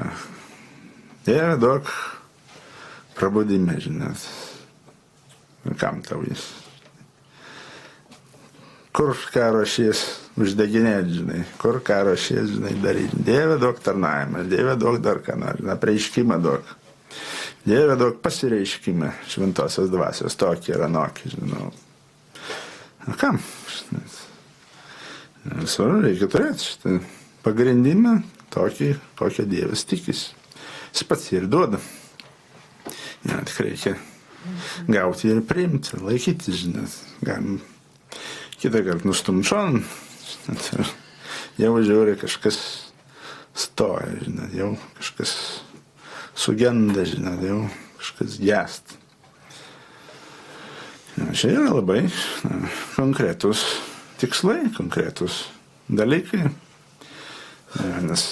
Dieve, duok prabudime, žinot. Kam tau jis? Kur ką ruošies uždeginėti, žinai? Kur ką ruošies, žinai, daryti? Dieve, duok tarnavimą, Dieve, duok dar ką nori, apreiškimą duok. Dieve, duok pasireiškimą šventosios dvasios, tokį ir anokį, žinau. Na kam? Svarbu, reikia turėti šitą pagrindimą tokį, kokią Dievas tikisi. Jis pats ir duoda. Ja, tik reikia gauti ir priimti, laikyti, žinot. Galim kitą kartą nustumti šon, žinot. Jau žiūri, kažkas stoja, žinot, jau kažkas sugenda, žinot, jau kažkas gęsta. Ja, čia yra labai konkretus tikslai, konkretus dalykai. Ja, nes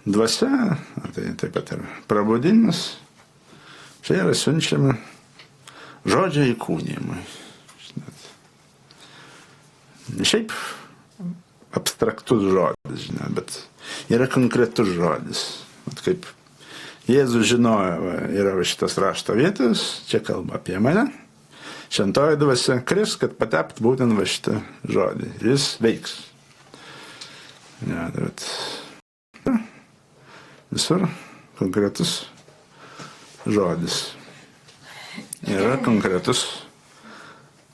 dvasia, tai taip pat ir prabudimas, čia yra siunčiama žodžio įkūnijimui. Ne šiaip abstraktus žodis, žinot, bet yra konkretus žodis. Vat kaip Jėzus žinojo, yra šitas rašto vietas, čia kalba apie mane, šventoji dvasia kris, kad patept būtent va šitą žodį. Ir jis veiks. Ja, bet visur konkretus žodis. Yra konkretus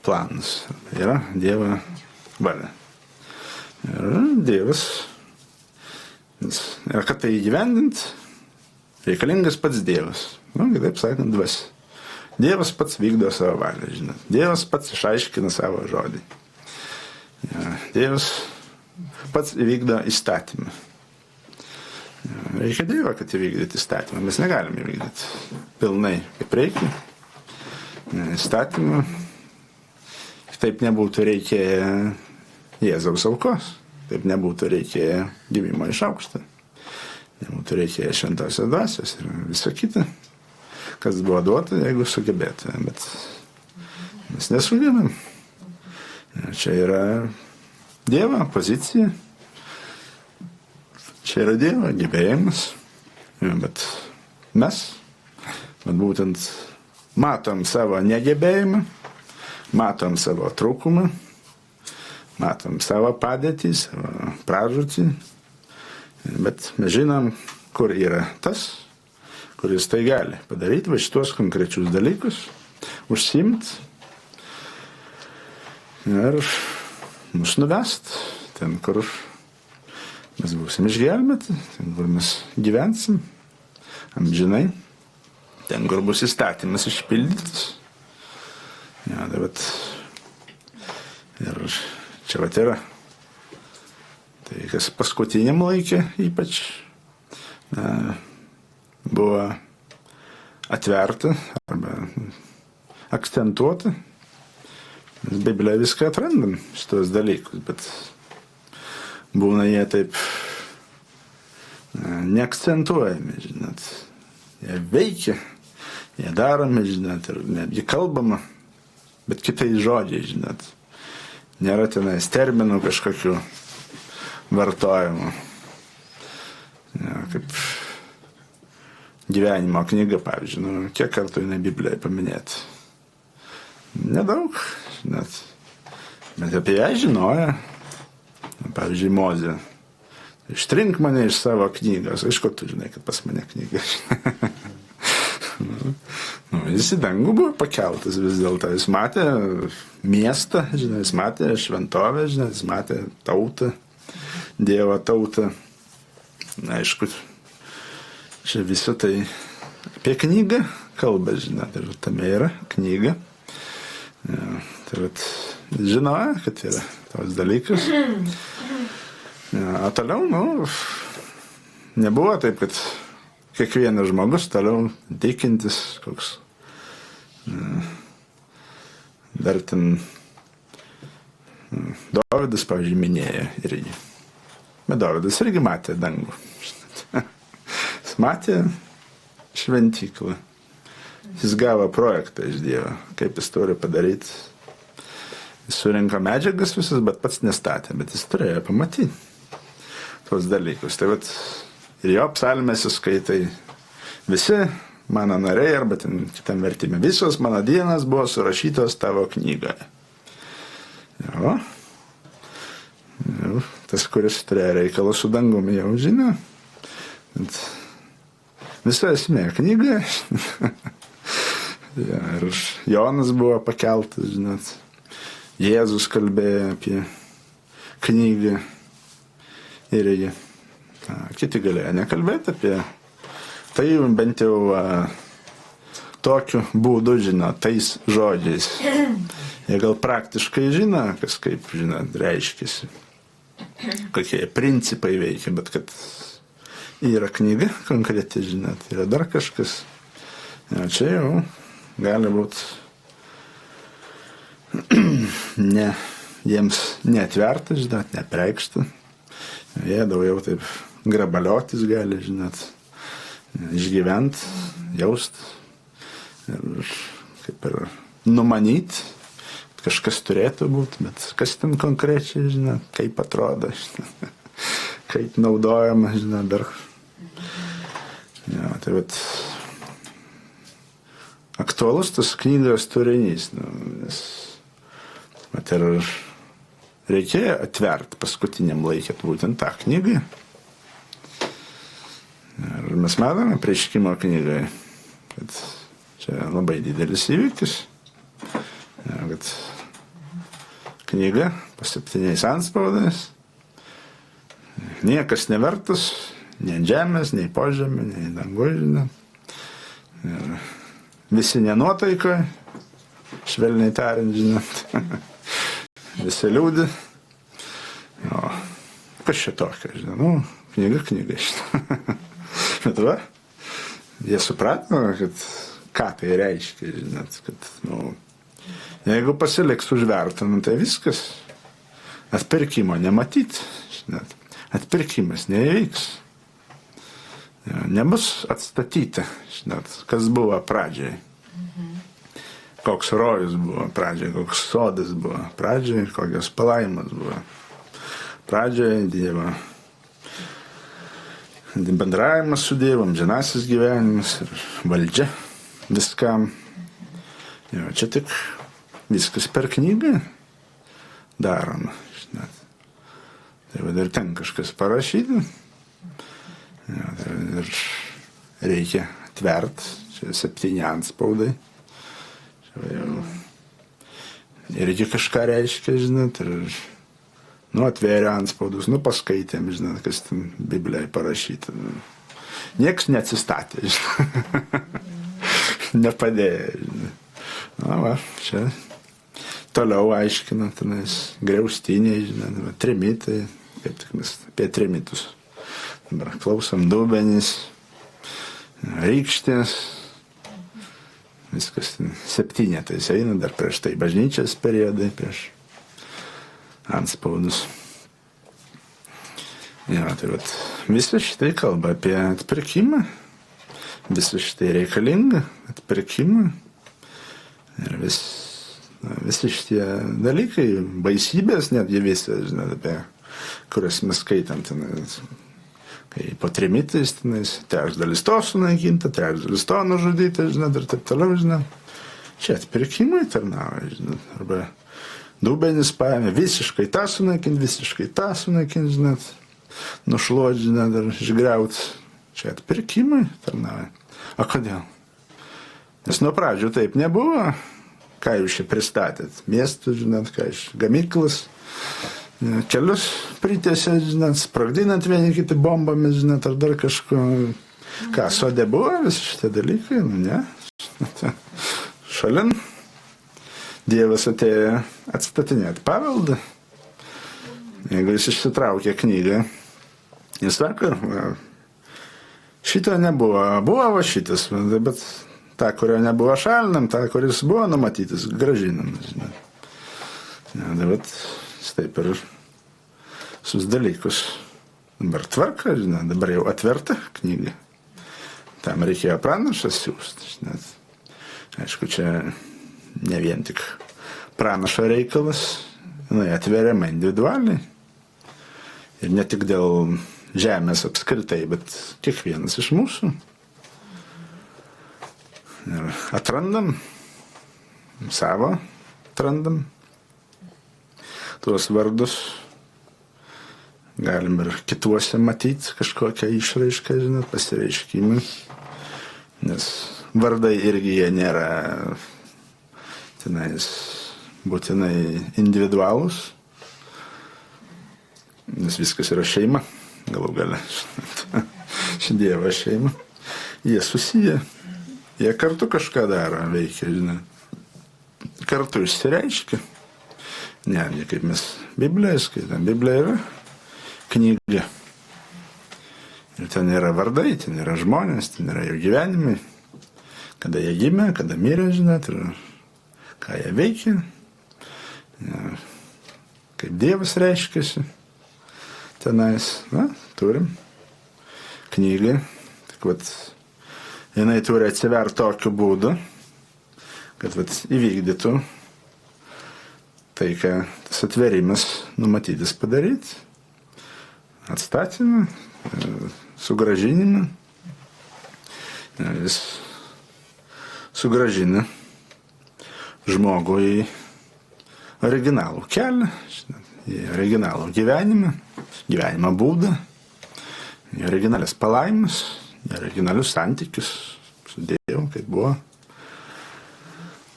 planas. Yra Dievo valia. Ir Dievas, ir kad tai įgyvendint, reikalingas pats Dievas. Nu, kitaip sakant, dvasia. Dievas pats vykdo savo valią, žinot. Dievas pats išaiškina savo žodį. Ja, Dievas pats įvykdo įstatymą. Reikia Dievo, kad įvykdyti įstatymą. Mes negalime įvykdyti pilnai, kaip reikia. Įstatymą. Taip nebūtų reikėję Jėzaus aukos. Taip nebūtų reikėję gimimo iš aukšto. Nebūtų reikėję šventosios dvasios ir viso kita, kas buvo duota, jeigu sugebėtume. Bet mes nesugebėm. Čia yra Dievo pozicija. Čia yra Dievo gebėjimas. Bet mes būtent matom savo negebėjimą, matom savo trūkumą, matom savo padėtį, savo pražūtį, Bet mes žinom, kur yra tas, kuris tai gali padaryti, va šitos konkrečius dalykus, užsiimt ir mus nuvest ten, kur mes būsim išgelbėti, ten, kur mes gyvensim amžinai, ten, kur bus įstatymas išpildytas. Ja, tai vat, ir čia vat yra tai, kas paskutiniam laikė ypač buvo atverta arba akcentuota. Mes Biblijoje viską atrandam, šitos dalykus, bet būna jie taip neakcentuojami, žinot. Jie veikia, jie daromi, žinot, ir netgi kalbama, bet kitais žodžiais, žinot. Nėra tenais terminų kažkokių vartojimų. Ja, kaip gyvenimo knyga, pavyzdžiui, kiek kartų jinai Biblijoje paminėta? Nedaug, žinot. Bet apie ją žinojo. Pavyzdžiui, Mozė. Ištrink mane iš savo knygos. Aišku, tu žinai, kad pas mane knyga. Jis į dangų buvo pakeltas vis dėlto. Jis matė miestą, žinai, jis matė šventovę, žinai, jis matė tautą, Dievo tautą. Aišku, čia visą tai apie knygą kalba, žinai, ir tame yra knyga. Ja, tai vat, žinojo, kad yra tos dalykas. Ja, o toliau, nebuvo taip, kad kiekvienas žmogus toliau tikintis koks. Dar ten Dovydas, pavyzdžiui, minėjo irgi. Bet Dovydas irgi matė dangų. Jis matė šventyklą. Jis gavo projektą iš Dievo, kaip jis turi padaryti. Jis surinko medžiagas visas, bet pats nestatė, bet jis turėjo pamatyti tos dalykus. Tai vat, ir jo psalmėse skaitai visi mano nariai, arba ten kitam vertime, visos mano dienas buvo surašytos tavo knygoje. Jo. Tas, kuris turėjo reikalą su dangumi, jau žino. Bet visa esmė knyga. Ja, ir Jonas buvo pakeltas, žinot. Jėzus kalbėjo apie knygą. Ir kiti galėjo nekalbėti apie tai, bent jau tokiu būdu, žinot, tais žodžiais. Jie gal praktiškai žino, kas kaip, žinot, reiškiasi. Kokie principai veikia, bet kad yra knyga konkreti, žinot, yra dar kažkas. Ja, čia jau gali būti jiems neatverta, žinot, nepreikšta. Jie daugiau taip grabaliotis gali, žinot, išgyvent, jaust ir kaip ir numanyti. Kažkas turėtų būti, bet kas ten konkrečiai, žinot, kaip atrodo, žinot, kaip naudojama, žinot, dar. Ja, tai vat aktualus tas knygos turinys, nes vat ir reikėjo atverti paskutiniam laikė būtent tą knygą. Ir mes matome Apreiškimo knygoje, kad čia labai didelis įvykis, ja, kad knyga po 7 antspaudais, niekas nevertas, nei ant žemės, nei po žemė, nei danguj, ir visi nenuotaikoje, švelniai tariant, žinot, visi liūdi. O, kas čia tokia, žinot, knyga, žinot. Bet va, jie suprato, kad ką tai reiškia, žinot, kad, jeigu pasiliks užverta, tai viskas. Atpirkimo nematyti, žinot. Atpirkimas neįvyks. Nebus atstatyta, žinot, kas buvo pradžiai. Koks rojus buvo pradžiai, koks sodas buvo pradžiai, kokios palaimas buvo pradžiai, Dievo bendravimas su Dievu, amžinasis gyvenimas ir valdžia viskam. Jo, čia tik viskas per knygą daroma, žinot. Tai va dar ten kažkas parašyti, ir reikia tvert, čia 7 antspaudai. Čia jau irgi kažką reiškia, žinot, ir atvėrė anspaudus, paskaitėm, žinot, kas ten Biblijai parašyta. Nieks neatsistatė, žinot. Nepadėjo, žinot. Va, čia toliau aiškina, tenais griaustiniai, žinot, trimitai, kaip tik mes apie trimitus. Dabar klausom dubenys, rykštės, viskas 7 eina, dar prieš tai bažnyčios periodai, prieš anspaudus. Ja, tai vat, visą šitai kalba apie atpirkimą, visą šitai reikalinga atpirkimą ir visi šitie dalykai, baisybės netgi visą, žinot, apie kurias mes skaitam, tenais, kai po trimitais, tenais, trečdalis to sunaikinta, trečdalis to nužudyta, žinot, ir taip toliau, žinot. Čia atpirkimai tarnauja, žinot, arba dubenis paėmė visiškai tą sunaikinti, žinot, nušluot, žinot, ir išgriaut. Čia atpirkimai tarnauja. O kodėl? Nes nuo pradžių taip nebuvo. Ką jūs čia pristatėt? Miestus, žinot, ką iš gamyklas, kelius pritėsė, žinot, sprogdinant vieni kiti bombomis, žinot, ar dar kažko. Ką, sode buvo visi šitie dalykai? Ne. Šalin. Dievas atėjo atstatinėti paveldą. Jeigu jis išsitraukė knygą, jis sako, šito nebuvo, buvo šitas, bet tą, kurio nebuvo šalinam, tą, kuris buvo numatytas, gražinam. Ja, bet taip ir sus dalykus. Dabar tvarka, žinot, dabar jau atverta knyga. Tam reikėjo pranašas siūsti. Aišku, čia ne vien tik pranašo reikalas, jinai atveriama individualiai. Ir ne tik dėl žemės apskritai, bet kiekvienas iš mūsų. Ir atrandam tuos vardus. Galim ir kituose matyti kažkokią išraišką, žinot, pasireiškimą. Nes vardai irgi jie nėra tenais būtinai individualūs. Nes viskas yra šeima, galų gale. Ši Dievo šeima. Jie susiję. Jie kartu kažką daro, veikia, žinai. Kartu išsireiškia. Ne kaip mes Bibliją skaitam. Biblija yra knyga. Ir ten yra vardai, ten yra žmonės, ten yra jų gyvenimai. Kada jie gimė, kada mirė, žinot, ir ką jie veikia. Ja, kaip Dievas reiškiasi. Tenais, turim knygą. Tik vat, jinai turi atsiverti tokiu būdu, kad vat, įvykdytų tai, ką tas atverimas numatytis padaryti. Atstatymą, sugrąžinimą. Jis sugrąžina žmogų į originalų kelią, į originalų gyvenimo būdą, į originalias palaimes, į originalius santykius su Dievu, kaip buvo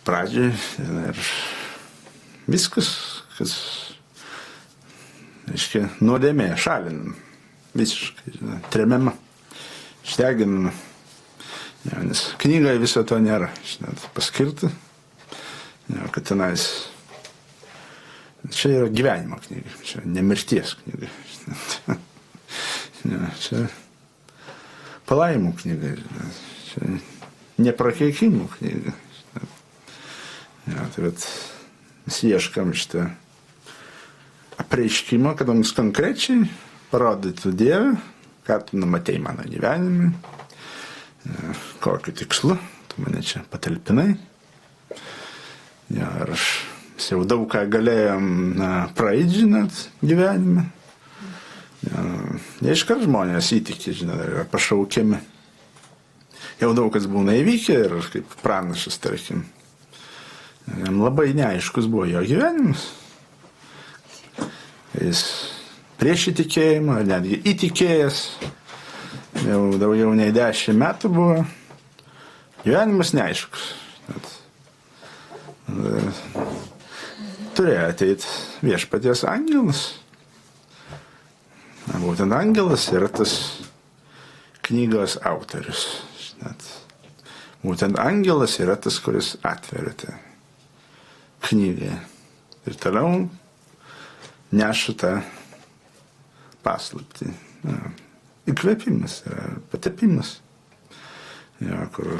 pradžioj. Ir viskas, kas, reiškia, nuodėmė šalinama, visiškai, tremiama, išdeginama. Ja, nes knygoje viso to nėra, paskirta, ja, kad tenais. Čia yra gyvenimo knyga, čia ne mirties knyga. Ja, čia palaimų knyga, čia neprakeikimų knyga. Ja, tai vat, mes ieškam šitą apreiškimą, kad mums konkrečiai parodytų Dievą, ką tu numatei mano gyvenime, kokiu tikslu tu mane čia patalpinai. Ja, ir aš jau daug ką galėjom praeiti, žinot, gyvenime. Ja, neiškart žmonės įtikė, žinot, yra pašaukiami. Jau daug kas būna įvykę ir kaip pranašas, tarkim. Jam labai neaiškus buvo jo gyvenimas. Jis prieš įtikėjimą, netgi įtikėjęs, jau daugiau nei 10 metų buvo gyvenimas neaiškus. Turėjo ateiti viešpaties angelas. Būtent angelas yra tas knygos autorius. Būtent angelas yra tas, kuris atveria tą knygą. Ir toliau neša tą paslaptį. Įkvėpimas, patepimas. Kur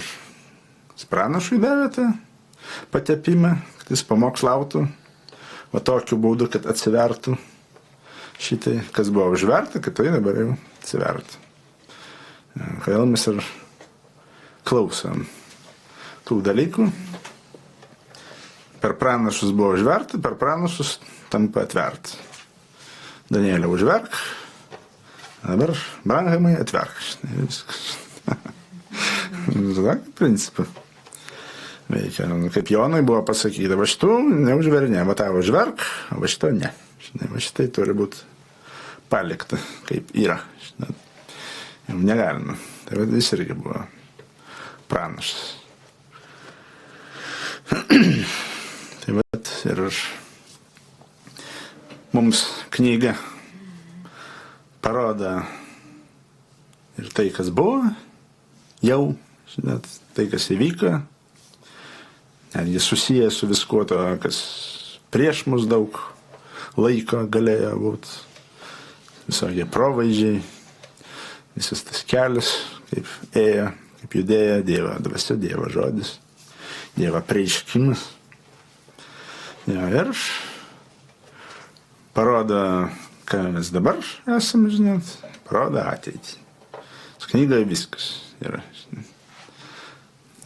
pranašui davė tą patepimą, kad jis pamokslautų, o tokiu būdu, kad atsivertų šitai, kas buvo užverta, kad tai dabar jau atsivertų. Kodėl mes ir klausom tų dalykų. Per pranašus buvo užverta, per pranašus tampa atverta. Danielė užverk, dabar Branhamai atverk. Viskas. Tokį principą veikia. Kaip Jonui buvo pasakyta, va šitų neužverinė, va tą užverk, o va šito ne. Va šitai turi būti palikta, kaip yra. Jau negalima. Tai va jis irgi buvo pranašas. Tai va ir mums knyga parodo ir tai, kas buvo, jau, žinot, tai, kas įvyko, netgi susijęs su viskuo to, kas prieš mus daug laiko galėjo būti, visokie provaizdžiai, visas tas kelias, kaip ėjo, kaip judėjo Dievo dvasia, Dievo žodis, Dievo prieiškimas. Ir parodo, ką mes dabar esame, žinot, parodo ateitį. Su knygoje viskas yra.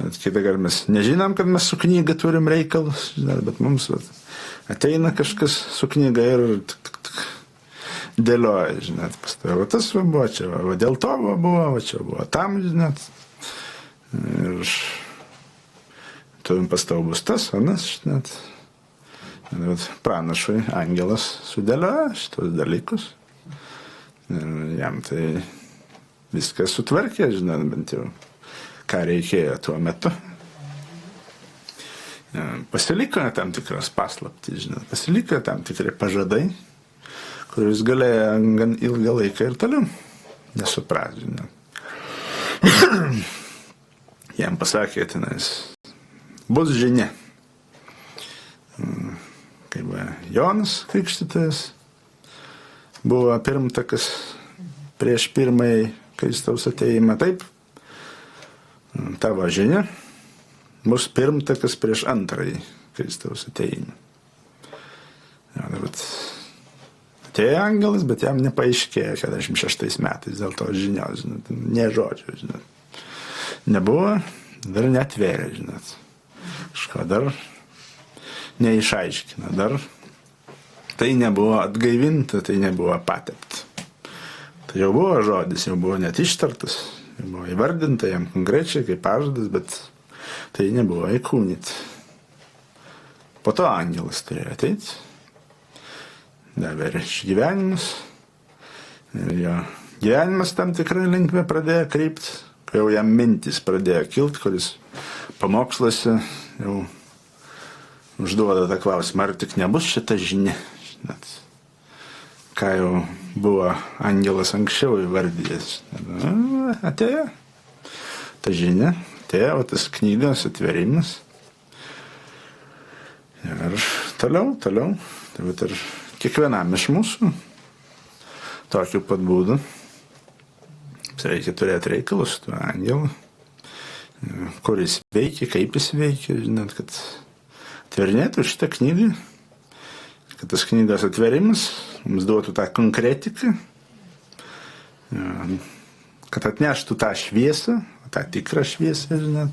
Kitą kartą mes nežinom, kad mes su knyga turim reikalus, žinot, bet mums ateina kažkas su knyga ir dėlioja, žinot, pastoja, va tas buvo čia, va dėl to buvo, va čia buvo tam, žinot. Ir turim pastoja bus tas, anas, žinot. Pranašui angelas sudėlioja šitos dalykus. Ir jam tai viskas sutvarkė, žinot, bent jau ką reikėjo tuo metu. Pasiliko tam tikras paslaptys, žinot, pasiliko tam tikri pažadai, kuris galėjo gan ilgą laiką ir toliau nesupras, žinot. Jam pasakė, tenais, bus žinia. Kaip Jonas Krikštytojas buvo pirmtakas prieš pirmąjį Kristaus atėjimą. Taip, tavo žinia bus pirmtakas prieš antrąjį Kristaus atėjimą. Atėjo angelas, bet jam nepaaiškėjo 46 metais dėl to žinios, žinot, ne žodžio, žinot. Nebuvo, dar netvėrė, žinot. Kažko dar neišaiškina, dar tai nebuvo atgaivinta, tai nebuvo patepta. Tai jau buvo žodis, jau buvo net ištartas, jau buvo įvardinta jam konkrečiai kaip pažadas, bet tai nebuvo įkūnyti. Po to angelas turėjo ateiti, davė ir išgyvenimus, ir jo gyvenimas tam tikrą linkmę pradėjo krypti, kai jau jam mintis pradėjo kilti, kuris pamokslose jau užduoda tą klausimą, ar tik nebus šita žinia, žinot, ką jau buvo angelas anksčiau įvardyjęs. Atėjo ta žinia, atėjo tas knygos atverimas. Ir toliau, tai vat ir kiekvienam iš mūsų tokiu pat būdu reikia turėti reikalus su tuo angelu, kuris veikia, kaip jis veikia, žinot, kad atverinėtų šitą knygą, kad tas knygos atverimas mums duotų tą konkretiką, kad atneštų tą šviesą, tą tikrą šviesą, žinot,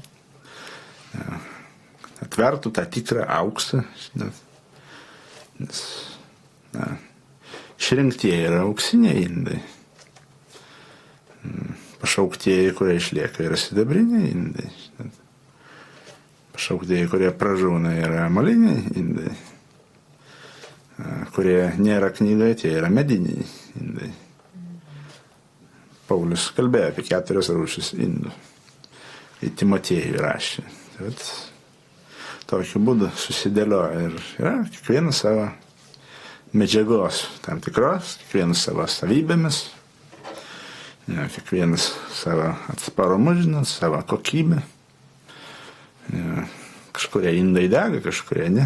atvertų tą tikrą auksą, žinot, nes, išrinktieji yra auksiniai indai, pašauktieji, kurie išlieka, yra sidabriniai indai, žinot. Pašauktieji, kurie pražūna, yra moliniai indai. Kurie nėra knygoje, tie yra mediniai indai. Paulius kalbėjo apie 4 rūšis indų, kai Timotiejui rašė. Tai vat, tokiu būdu susidėlioja ir yra kiekvienas savo medžiagos tam tikros, kiekvienas savo savybėmis, kiekvienas savo atsparumu, žinot, savo kokybę. Kažkurie indai dega, kažkurie ne.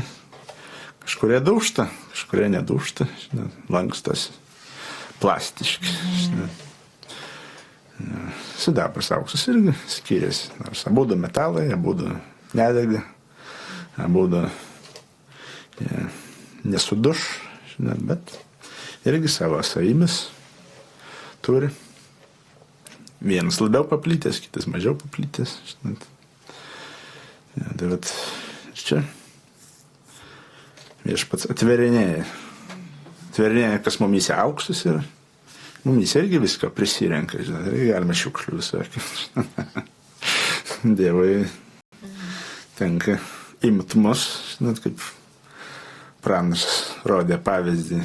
Kažkurie dūžta, kažkurie nedūžta, žinot, lankstosi, plastiški. Sidabras, auksas irgi skiriasi. Nors abudu metalai, abudu nedega, abudu nesuduš, žinot, bet irgi savo savybės turi. Vienas labiau paplitęs, kitas mažiau paplitęs, žinot. Tai vat čia viešpats atverinėja, kas mumyse auksas yra. Mumyse irgi viską prisirenka, žinot, irgi galima šiukšlių visokį. Dievui tenka imt mus, žinot, kaip pranašas rodė pavyzdį,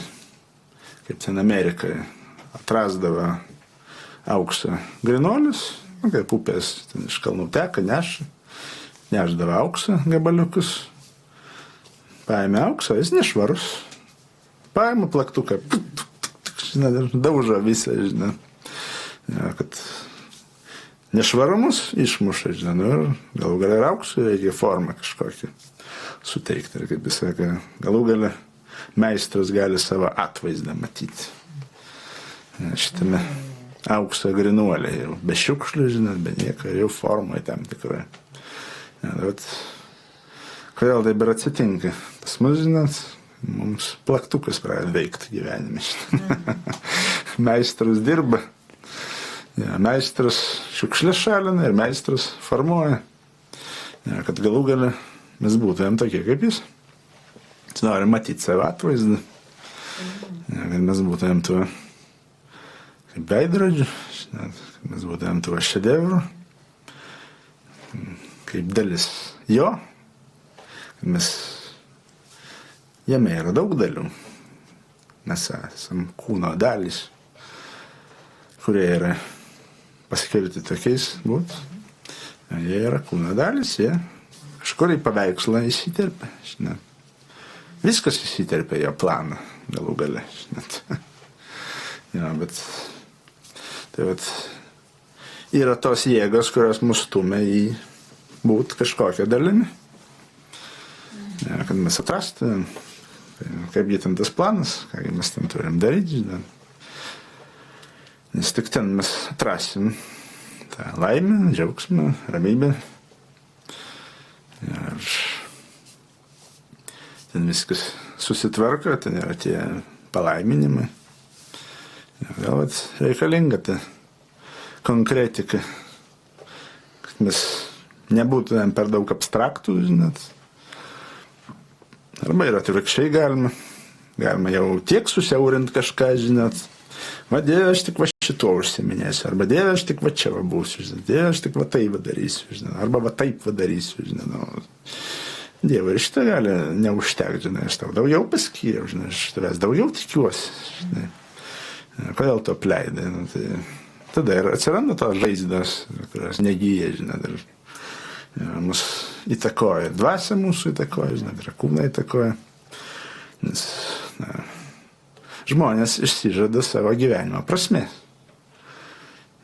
kaip ten Amerikoje atrasdavo aukso grynuolius, kaip upės ten iš kalnų teka, nešdavo aukso gabaliukus, paėmė auksą, jis nešvarus, paėmė plaktuką, žinot, daužo visą, žinot, kad nešvarumus išmuša, žinot, ir galų galia ir auksui reikia formą kažkokį suteikti, ir kaip jis sakė, galų galia meistras gali savo atvaizdą matyti. Šitame aukso grynuolė, jau be šiukšlių, žinot, be nieko, jau formoje tam tikrai. Bet kodėl taip ir atsitinka? Pas mus, žinot, mums plaktukas pradeda veikti gyvenime. Meistras dirba, meistras šiukšlės šalina ir meistras formuoja, kad galų galia mes būtumėm tokie kaip jis. Jis nori matyti savo atvaizdą, kad mes būtumėm tuo kaip veidrodžiu, kad mes būtumėm tuo šedevru, kaip dalis jo, kad mes jame yra daug dalių. Mes esam kūno dalys, kurie yra paskirti tokiais būt. Jie yra kūno dalys, jie kažkur į paveikslą įsiterpia, žinot. Viskas įsiterpia jo planą, galų gale, žinot. Ja, bet tai vat yra tos jėgos, kurios mus stumia į būt kažkokią dalimi. Ja, kad mes atrastumėm, kaip ten tas planas, ką mes ten turim daryti, žinot. Nes tik ten mes atrasim tą laimę, džiaugsmą, ramybę. Ir ten viskas susitvarko, ten yra tie palaiminimai. Gal reikalinga ta konkretika, kad mes nebūtumėm per daug abstraktų, žinot. Arba ir atvirkščiai galima jau tiek susiaurinti kažką, žinot. Va, Dieve, aš tik va šituo užsiminėsiu, arba Dieve, aš tik va čia va būsiu, žinot. Dieve, aš tik va taip va darysiu, žinot. Arba va taip va darysiu, žinot. Nu, Dieve, ir šitą gali neužtekti, žinot. Aš tau daugiau paskyriau, žinot. Aš tavęs daugiau tikiuosi, žinot. Kodėl tu apleidai? Nu, tai tada ir atsiranda tos žaizdos, kurios negyja, žinot. Ir mus įtakoja, dvasia mūsų įtakoja, žinot, ir kūną įtakoja. Nes, žmonės išsižada savo gyvenimo prasmės.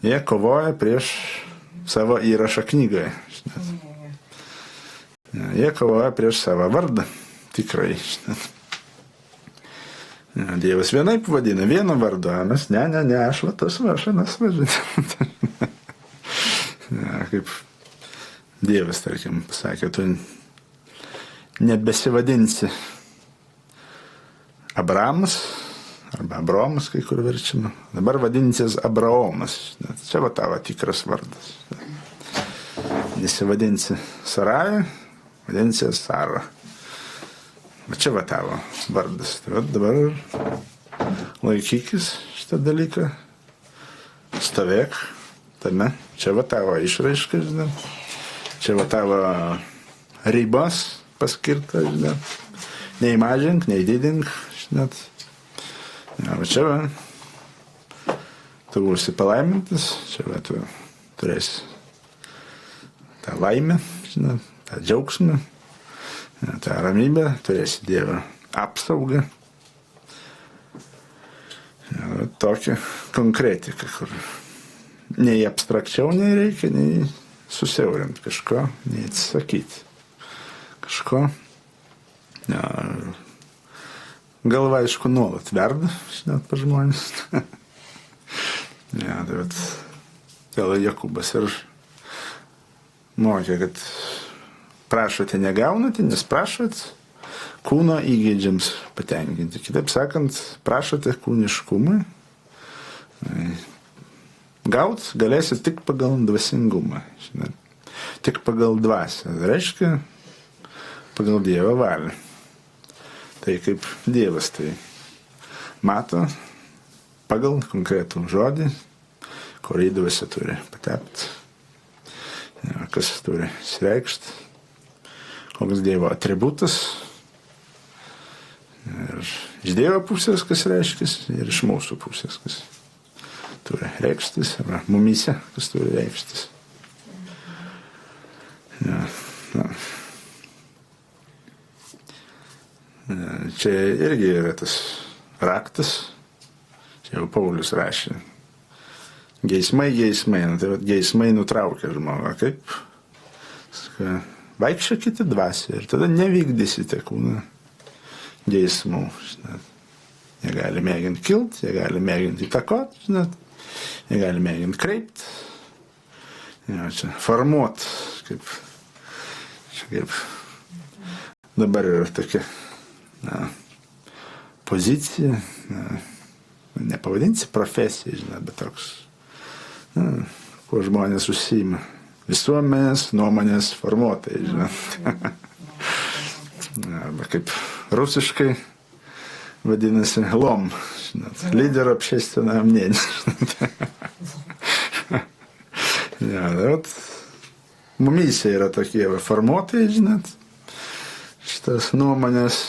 Jie kovoja prieš savo įrašą knygoje. Žinot. Jie kovoja prieš savo vardą. Tikrai. Žinot. Dievas vienaip vadina, vieno vardu, o mes ne, aš va tas vašanas važinė. Kaip Dievas, tarkim, pasakė, tu nebesivadinsi Abramas, arba Abromas, kai kur verčiama. Dabar vadinsies Abraomas. Čia va tavo tikras vardas. Nesivadinsi Saraja, vadinsies Sara. Va čia va tavo vardas. Tai va dabar laikykis šitą dalyką. Stovėk tame. Čia va tavo išraiška, žinai. Čia va tavo ribos paskirta, žinai. Nei mažink, nei didink, žinai. Ja, va čia va tu būsi palaimintas, čia va, tu turėsi tą laimę, žinot, tą džiaugsmą, tą ramybę, turėsi Dievo apsaugą. Ja, tokia konkretika, kur nei abstrakčiau nereikia, nei susiaurinti kažko, nei atsisakyti kažko. Ja, galva, aišku, nuolat verda, žinot, pa žmonės. Ja, tai vat, vėl Jokūbas ir mokė, kad prašote negaunate, nes prašot kūno įgeidžiams patenkinti. Kitaip sakant, prašote kūniškumui, gaut galėsit tik pagal dvasingumą, žinot, tik pagal dvasią. Reiškia, pagal Dievo valią. Tai kaip Dievas tai mato pagal konkretų žodį, kurį dvasia turi patepti, ja, kas turi sireikšti, koks Dievo atributas. Ir iš Dievo pusės, kas reiškis, ir iš mūsų pusės, kas turi reikštis, arba mumyse, kas turi reikštis. Ja, ja. Čia irgi yra tas raktas, čia jau Paulius rašė. Geismai, nu, tai geismai nutraukia žmogą, kaip? Vaikščiokite dvasią ir tada nevykdysite kūną geismų. Žinot. Jie gali mėginti kilti, jie gali mėginti įtakoti, žinot. Jie gali mėginti kreipti. Ja, čia formuoti, kaip dabar yra tokia pozicija, nepavadinsi profesija, žinot, bet toks, kuo žmonės užsiima. Visuomenės nuomonės formuotojai, žinot. Arba kaip rusiškai vadinasi LOM, žinot, lyderio общественное мнение. Ja, bet mumyse yra tokie formuotojai, žinot, šitas nuomonės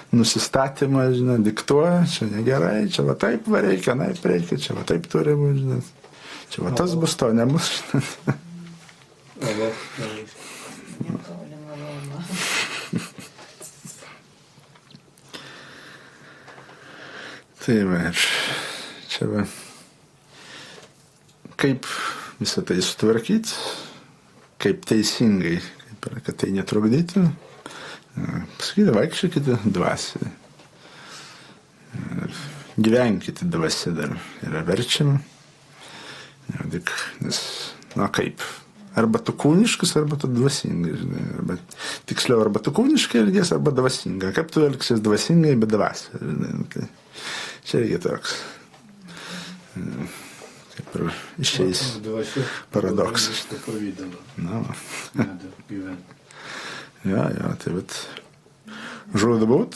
nusistatymą, žinot, diktuoja, čia negerai, čia va taip va reikia, naip reikia, čia va taip turi būti, žinot. Čia va tas bus, to nebus, žinot. Tai va, čia va, kaip visą tai sutvarkyti, kaip teisingai, kad tai netrukdytų. Pasakyti, vaikščiokite dvasią. Gyvenkite dvasią dar yra verčiama. Nes, kaip? Arba tu kūniškas, arba tu dvasingai. Žinai, arba, tiksliau, arba tu kūniškai elgies, arba dvasingai. Kaip tu elgsies dvasingai, bet dvasią. Tai čia irgi toks. Kaip ir išeis paradoksas. Na, ja, tai vat žūtbūt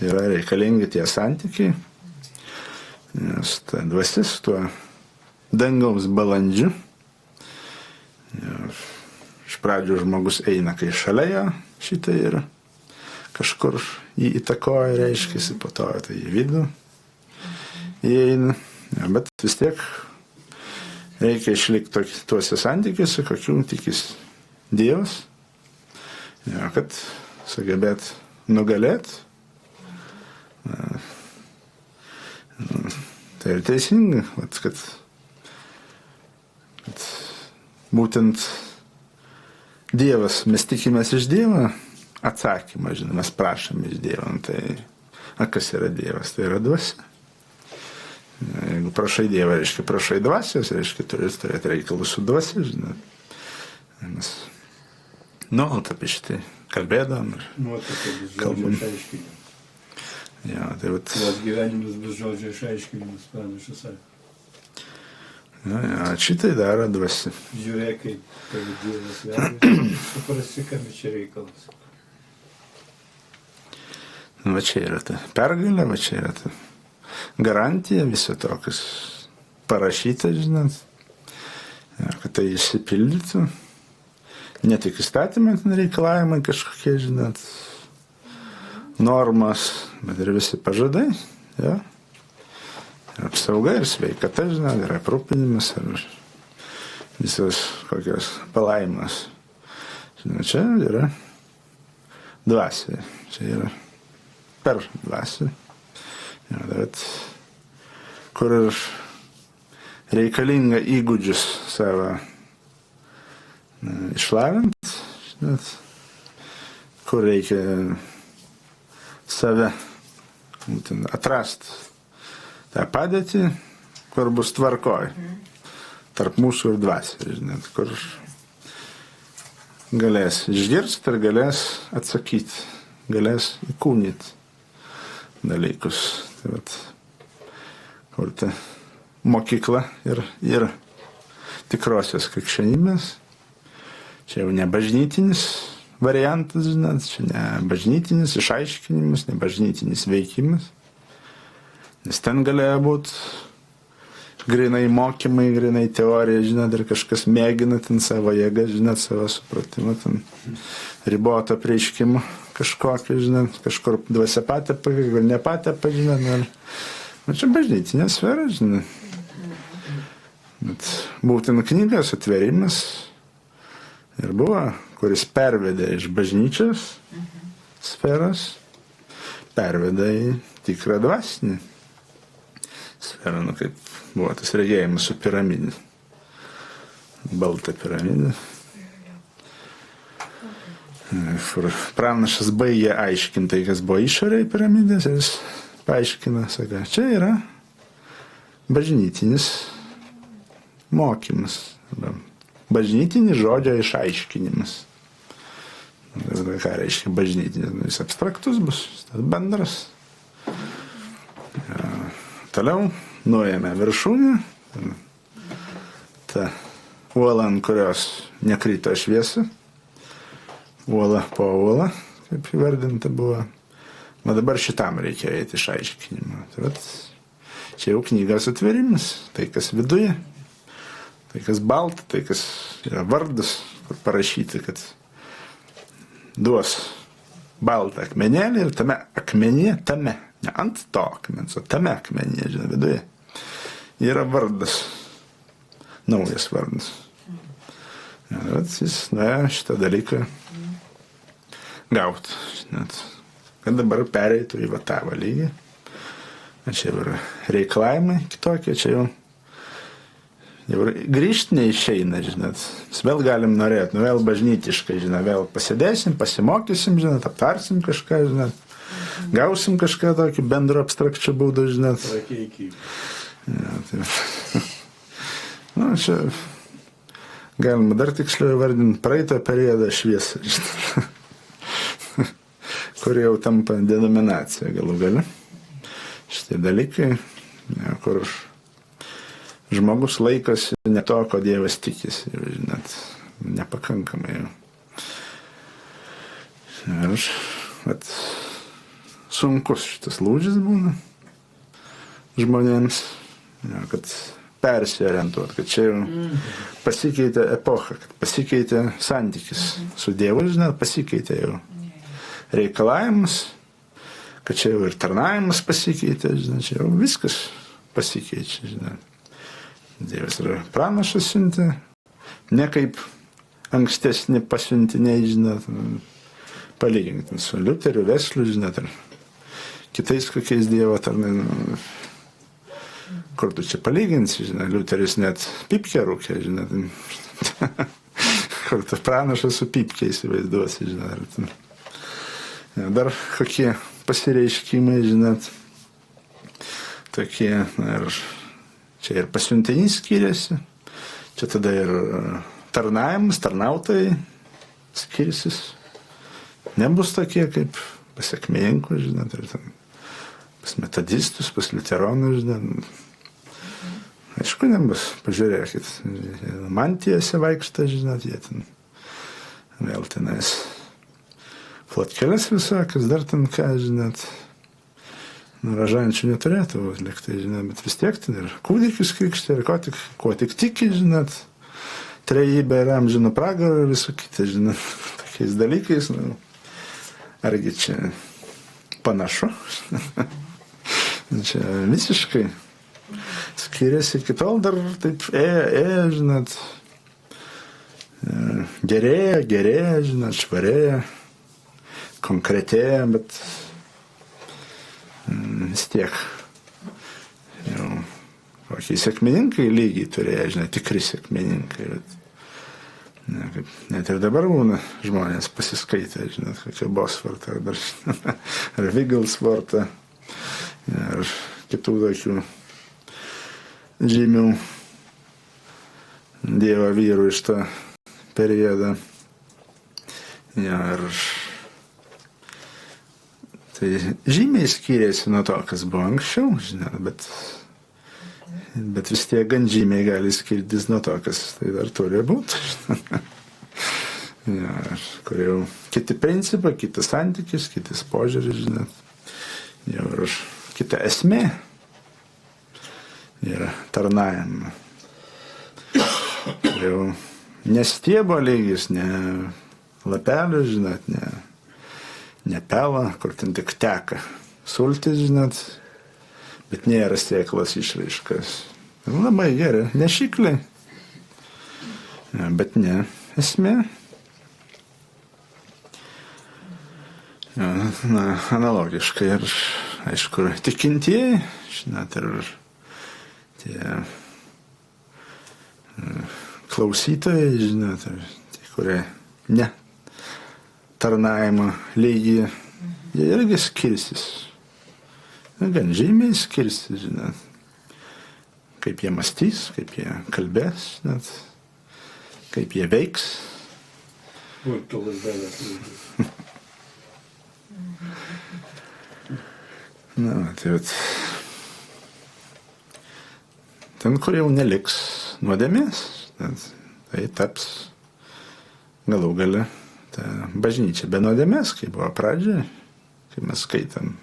yra reikalingi tie santykiai, nes ta dvasia su tuo dangaus balandžiu. Ja, iš pradžių žmogus eina, kai šalia jo šitai yra, kažkur jį įtakoja, reiškiasi, po to tai į vidų įeina, ja, bet vis tiek reikia išlikti tuose santykiuose, kokių tikis Dievas. Ja, kad sugebėt nugalėt. Tai ir teisinga, kad būtent Dievas, mes tikimės iš Dievo atsakymą, žinoma, mes prašome iš Dievo. Tai kas yra Dievas? Tai yra dvasia. Jeigu prašai Dievą, reiškia prašai dvasios, reiškia turėti reikalų su dvasia, žinoma. Mes nuolat apie šitai kalbėdam ir kalbam. Ja, tai vat... Jos gyvenimas bus žodžio išaiškinimas, pranašas sakė. Ja, šitai daro dvasia. Žiūrėk, kaip Dievas vedė, suprasi, kam čia reikalas. Va čia yra ta pergalė, va čia yra ta garantija viso to, kas parašyta, žinot, ja, kad tai išsipildytų. Ne tik įstatymai reikalavimai kažkokie, žinot, normos, bet ir visi pažadai. Ja. apsauga ir sveikata, žinot, ir aprūpinimas, ir visos kokios palaimas. Žinot, čia yra dvasia, čia yra per dvasią. Bet kur ir reikalinga įgūdžius savo išlavinti, žinot, kur reikia save atrasti tą padėtį, kur bus tvarkoj tarp mūsų ir dvasios, žinot, kur galės išgirsti ir galės atsakyti, galės įkūnyti dalykus. Tai vat, kur ta mokykla ir tikrosios krikščionybės. Čia jau ne bažnytinis variantas, žinot, čia ne bažnytinis išaiškinimas, ne bažnytinis veikimas. Nes ten galėjo būti grinai mokymai, grinai teorija, žinot, ir kažkas mėgina ten savo jėgą, žinot, savo supratimą, ten ribotą prieiškimą kažkokį, žinot, kažkur dvasia patepa, gal nepatepa, žinot, bet čia bažnytinė sfera, žinot. Bet būtent knygos atverimas ir buvo, kuris pervedė iš bažnyčios sferos, pervedė į tikrą dvasinį sferą, kaip buvo tas regėjimas su piramidė. Balta piramidė. Kur pranašas baigė aiškinti, kas buvo išorėje piramidės, jis paaiškina, sako, čia yra bažnytinis mokymas, bažnytinis žodžio išaiškinimas. Ką reiškia bažnytinis? Jis abstraktus bus, bendras. Toliau nuėjame viršūnę, ta uola, ant kurios nekrito šviesa, uola po uola, kaip įvardinta buvo. O dabar šitam reikia eiti išaiškinimą. Tai čia jau knygos atverimas, tai kas viduje, tai kas balta, tai kas yra vardas, kur parašyti, kad duos baltą akmenėlį ir tame akmenyje, tame, ne ant to akmens, o tame akmenyje, žinai, viduje, yra vardas, naujas vardas. Ir jis nuėjo šitą dalyką gauti, žinot, kad dabar pereitų į vatavo lygį. Čia jau yra reikalavimai kitokie, čia jau grįžti neišeina, žinot. Mes vėl galim norėti, vėl bažnytiškai, žinot, vėl pasėdėsim, pasimokysim, žinot, aptarsim kažką, žinot, gausim kažką tokį bendro abstrakčią būdą, žinot. Ja, tai, čia galima dar tiksliau vardinti praeitą periodą šviesą, žinot, kur jau tampa denominacija galų gale. Šitie dalykai, kur žmogus laikosi ne to, ko Dievas tikisi, žinot, nepakankamai. Ir sunkus šitas lūžis būna žmonėms, kad persiorientuoti, kad čia jau pasikeitė epocha, kad pasikeitė santykis su Dievu, žinot, pasikeitė jau reikalavimas, kad čia jau ir tarnavimas pasikeitė, žinot, čia jau viskas pasikeičia, žinot. Dievas yra pranašas siuntė, ne kaip ankstesni pasiuntiniai, žinot, palyginti su Liuteriu, Vesliu, žinot, ir kitais kokiais Dievo tarnai, kur tu čia palyginsi, žinot, Liuteris net pipkę rūkė, žinot, kur tu pranašas su pipkė įsivaizduosi, žinot. Dar kokie pasireiškimai, žinot, tokie, ir čia ir pasiuntinys skiriasi, čia tada ir tarnavimas, tarnautojai skirsis, nebus tokie kaip pas akmeninkų, žinot, ir ten pas metodistus, pas liuteronus, žinot, aišku, nebus, pažiūrėkit, mantijose vaikšta, žinot, jie ten vėl tenais flotkelės visokias, dar ten ką, žinot, ražančių neturėtų liktai, žinot, bet vis tiek ten ir kūdikius krikštė, ir ko tik tiki, žinot, trejybė ir amžino pragaro ir visų kitą, žinot, tokiais dalykais, argi čia panašu, čia visiškai skiriasi, iki tol dar taip žinot, gerėja, žinot, švarėja, konkretėja, bet vis tiek jau kokie sekmininkai lygiai turėjo, žinot, tikri sekmininkai. Net ir dabar būna žmonės pasiskaitę, žinot, kokią Bosfortą ar Vigelsfortą ar kitų tokių žymių Dievo vyrų iš to periodą. Ir tai žymiai skiriasi nuo to, kas buvo anksčiau, žinot, bet vis tiek gan žymiai gali skirtis nuo to, kas tai dar turi būti. Kur jau kiti principai, kitas santykis, kitas požiūris, žinot. Jau ir kita esmė yra tarnavimo. Jau nestiebo lygis, ne lapelių, žinot, ne pela, kur ten tik teka sultis, žinot, bet nėra sėklos išraiškas. Labai gerai, nešikliai, bet ne esmė. Analogiškai ir, aišku, tikintieji, žinot, ir tie klausytojai, žinot, tie, kurie ne tarnavimo lygyje, jie irgi skirsis. Gan žymiai skirsis, žinot, kaip jie mąstys, kaip jie kalbės, žinot, kaip jie veiks. Būtų lazdelės. Tai vat, ten, kur jau neliks nuodėmės, tai taps galų gale ta bažnyčia be nuodėmės, kaip buvo pradžioje, kai mes skaitam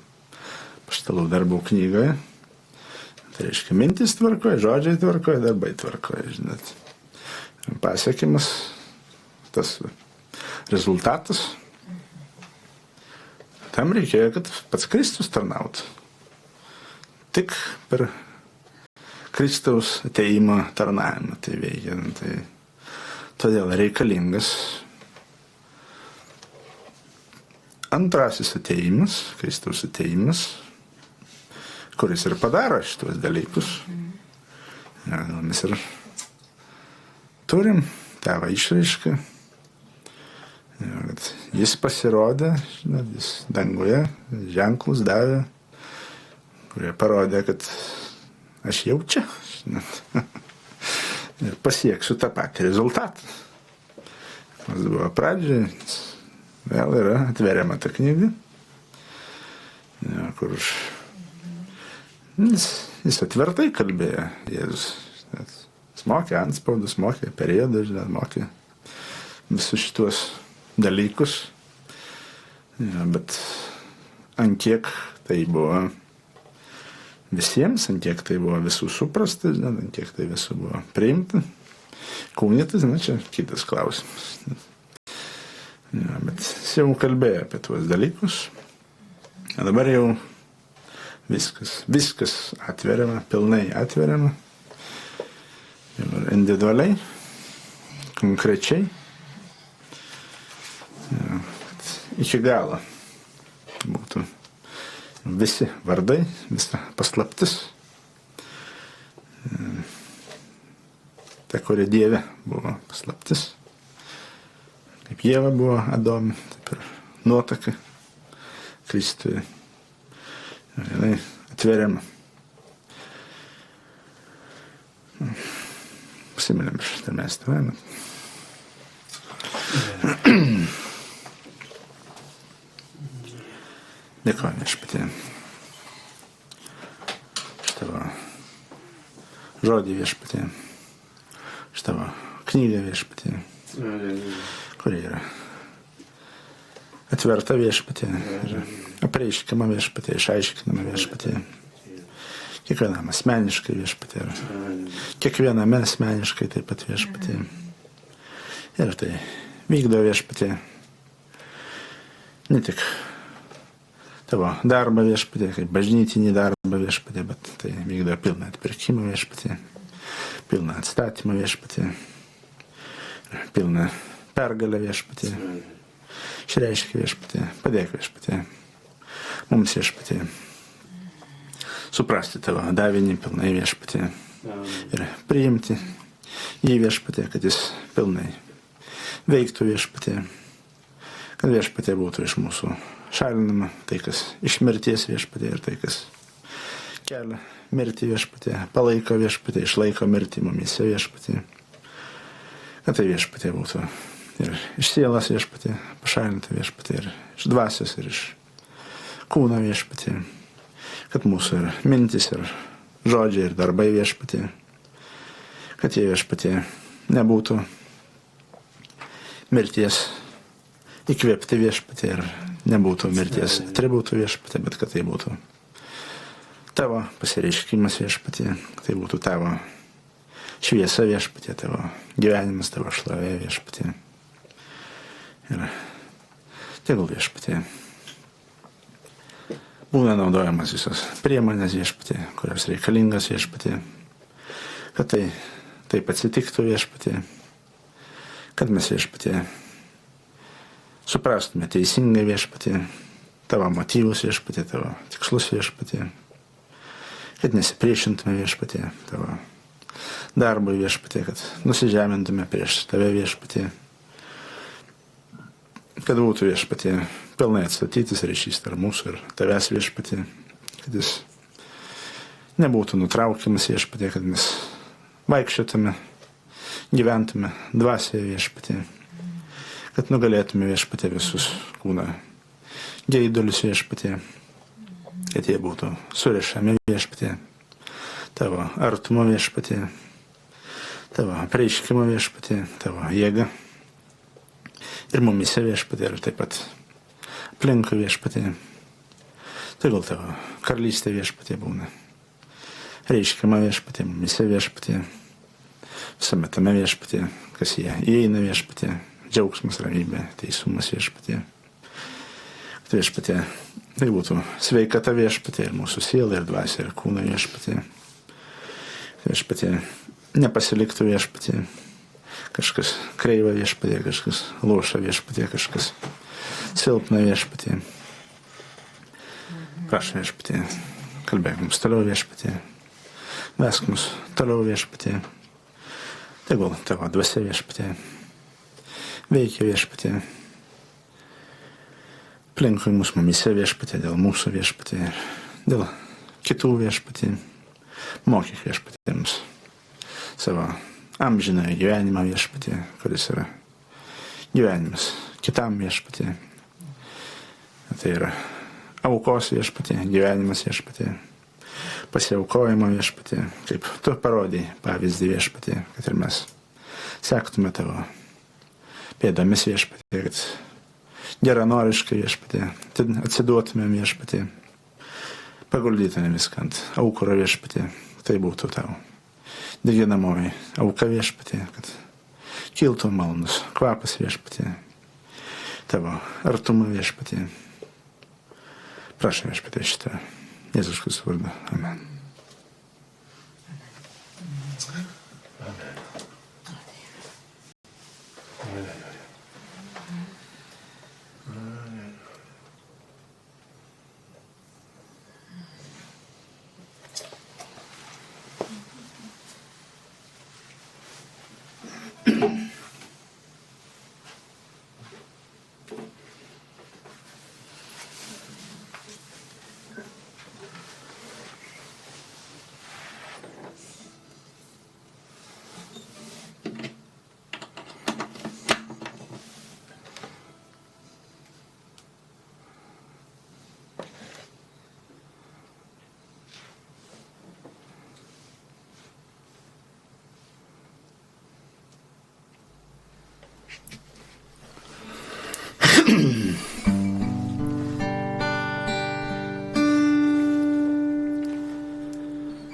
Apaštalų darbų knygoje. Tai reiškia, mintis tvarkoja, žodžiai tvarkoja, darbai tvarkoja, žinot. Pasiekimas, tas rezultatas. Tam reikėjo, kad pats Kristus tarnautų. Tik per Kristaus ateimą tarnavimą tai veikia. Tai todėl reikalingas antrasis ateimas, Kristaus ateimas, kuris ir padaro šitos dalykus. Mes ir turim tą išraišką. Jis pasirodė, žinot, jis danguje ženklus davė, kurie parodė, kad aš jau čia, žinot, ir pasieksiu tą patį rezultatą. Kas buvo pradžioje, vėl yra atveriama ta knyga, kur jis atvertai kalbėjo, Jėzus. Jis mokė antspaudus, mokė periodą, žinot, mokė visus šitos dalykus, bet ant kiek tai buvo visiems, ant kiek tai buvo visų suprasta, ant kiek tai visų buvo priimta. Kūnytas, čia kitas klausimas. Bet jis jau kalbėjo apie tuos dalykus. Dabar jau viskas atveriama, pilnai atveriama. Individualiai, konkrečiai. Iki galo būtų visi vardai, visa paslaptis. Ta, kuri Dieve buvo paslaptis. Kaip Ieva buvo Adome, taip ir nuotaka Kristuje. Jinai atveriama. Pasimelėm šitą mes tavame. Dėkoju viešpatie. Tavo žodį viešpatie. Tavo knygą viešpatie. Kuri yra atverta viešpatie. Apreiškima viešpatie, išaiškinama viešpatie. Kiekvienam asmeniškai viešpatie. Kiekviename asmeniškai taip pat viešpatie. Ir tai vykdo viešpatie. Ne tik tavo darbą viešpatie, kaip bažnytinį darbą viešpatie, bet tai vykdo pilną atpirkimą viešpatie, pilną atstatymą viešpatie, pilną pergalę viešpatie. Išreiškia viešpatie, padėk viešpatie, mums viešpatie, suprasti tavo davinį pilnai viešpatie ir priimti jį viešpatie, kad jis pilnai veiktų viešpatie, kad viešpatie būtų iš mūsų šalinama tai, kas iš mirties viešpatie ir tai, kas kelia mirtį viešpatie, palaiko viešpatie, išlaiko mirtį mumise viešpatie, kad tai viešpatie būtų ir iš sielas viešpatie, pašalinta viešpatie, ir iš dvasios, ir iš kūno viešpatie, kad mūsų ir mintis, ir žodžiai, ir darbai viešpatie, kad jie viešpatie nebūtų mirties įkvėpti viešpatie ir nebūtų mirties atributų viešpatie, bet kad tai būtų tavo pasireiškimas viešpatie, kad tai būtų tavo šviesa viešpatie, tavo gyvenimas, tavo šlovė viešpatie. Ir tegul viešpatie būna naudojamas visos priemonės viešpatie, kurios reikalingas viešpatie, kad tai taip atsitiktų viešpatie, kad mes viešpatie suprastume teisingai viešpatie tavo motyvus viešpatie, tavo tikslus viešpatie, kad nesipriešintume viešpatie tavo darbui viešpatie, kad nusižemintume prieš tave viešpatie, kad būtų viešpatie pilnai atstatytis ryšys tarp mūsų ir tavęs viešpatie, kad jis nebūtų nutraukiamas viešpatie, kad mes vaikščiotume, gyventume dvasioje viešpatie, kad nugalėtume viešpatie visus kūno geidulius viešpatie, kad jie būtų surišami viešpatie, tavo artumo viešpatie, tavo apreiškimo viešpatie, tavo jėga. Ir mumise viešpatie, ir taip pat aplinkui viešpatie. Tegul tavo karalystė viešpatie būna. Reiškiama viešpatie, mumise viešpatie. Visame tame viešpatie, kas jie įeina viešpatie. Džiaugsmas, ramybė, teisumas viešpatie. Kad viešpatie, tai būtų sveikata viešpatie ir mūsų siela, ir dvasia, ir kūno viešpatie. Viešpatie, nepasiliktų viešpatie. Kažkas kreiva viešpatie, kažkas loša viešpatie, kažkas silpna viešpatie. Prašau viešpatie, kalbėk mums toliau viešpatie, vesk mus toliau viešpatie. Tegul tavo dvasia viešpatie, veikia viešpatie, aplinkui mus mumise viešpatie, dėl mūsų viešpatie, dėl kitų viešpatie. Mokyk viešpatie mums savo amžiną gyvenimą viešpatie, kuris yra gyvenimas kitam viešpatie. Tai yra aukos viešpatie, gyvenimas viešpatie, pasiaukojimo viešpatie, kaip tu parodai pavyzdį viešpatie, kad ir mes sektume tavo pėdomis viešpatie, kad geranoriškai viešpatie, atsiduotume viešpatie, paguldytume viską ant aukuro viešpatie, tai būtų tavo deginamoji auka viešpatie, kad kiltų malonus kvapas viešpatie, tavo artumą viešpatie. Prašau viešpatie šitą Jėzus Kristus vardu. Amen.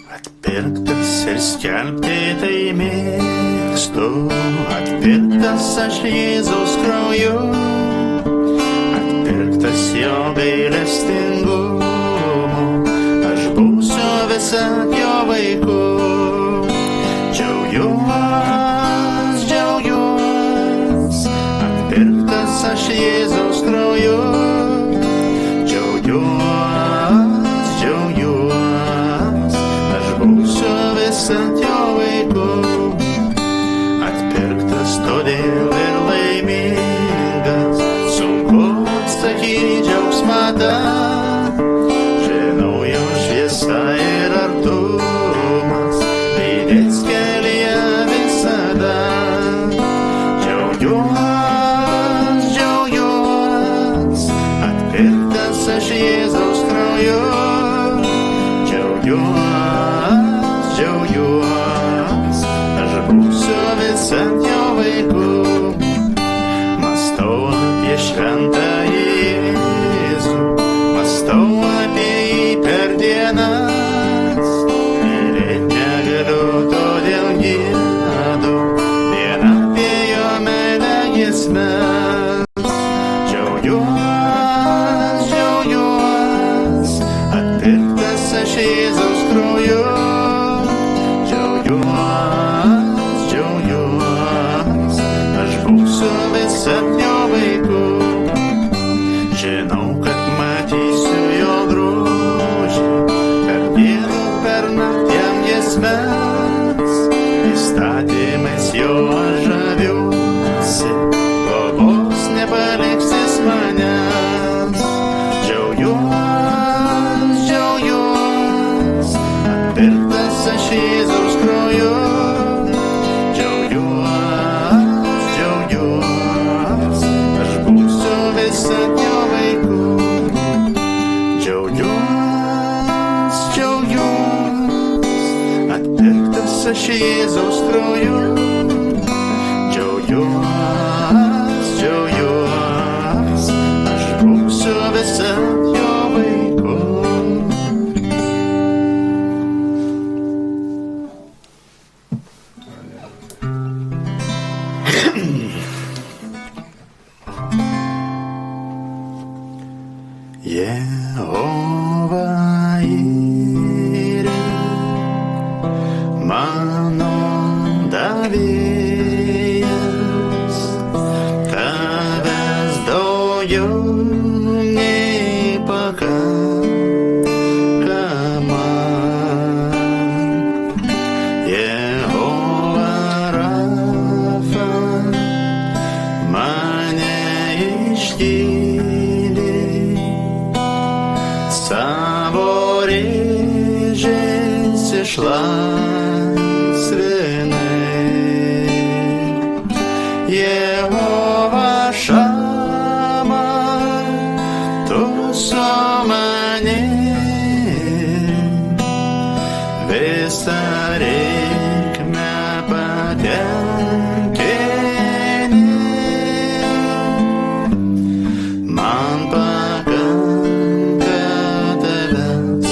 Atpirktas ir skelbti tai mėgstu, atpirktas aš Jėzaus krauju, atpirktas jo gailestingumu, aš būsiu visad jo vaiku. Džiaugiuos, džiaugiuos, atpirktas aš Jėzaus krauju. Džiaugiuos, džiaugiuos, aš būsiu visad jo vaiku. Atpirktas todėl ir laimingas, sunku atsakyti džiaugsmą tą. Žinau, jo šviesa ir artumas lydės kelyje visada. Džiaugiuos, džiaugiuos, atpirktas aš Jėzaus krauju. Džiaugiuos, džiaugiuos, aš būsiu visad jo vaiku. Mąstau apie šventąjį Jėzų, mąstau apie jį per dienas. Mylėt negaliu, todėl giedu vien apie jo meilę giesmes. Džiaugiuos, džiaugiuos, atpirktas aš Jėzaus krauju. Džiaugiuos, džiaugiuos, aš būsiu visad jo vaiku. Žinau, kad matysiu jo grožį, per dieną, per naktį jam giesmes. Įstatymais jo aš žaviuosi, globos nepaliks jis manęs. Džiaugiuos, džiaugiuos, atpirktas aš Jėzaus krauju. Džiaugiuos, džiaugiuos, aš būsiu visad jo vaiku. Džiaugiuos, džiaugiuos, atpirktas aš Jėzaus krauju. Džiaugiuos, džiaugiuos, aš būsiu visad jo vaiku. Jehova yra mano davėjas, tavęs daugiau nei pakankama. Jehova Rafa mane išgydė, savo ryžiais išlaisvinai. Jehova Šama, tu su manim, visą reikmę patenkini. Man pakanka tavęs,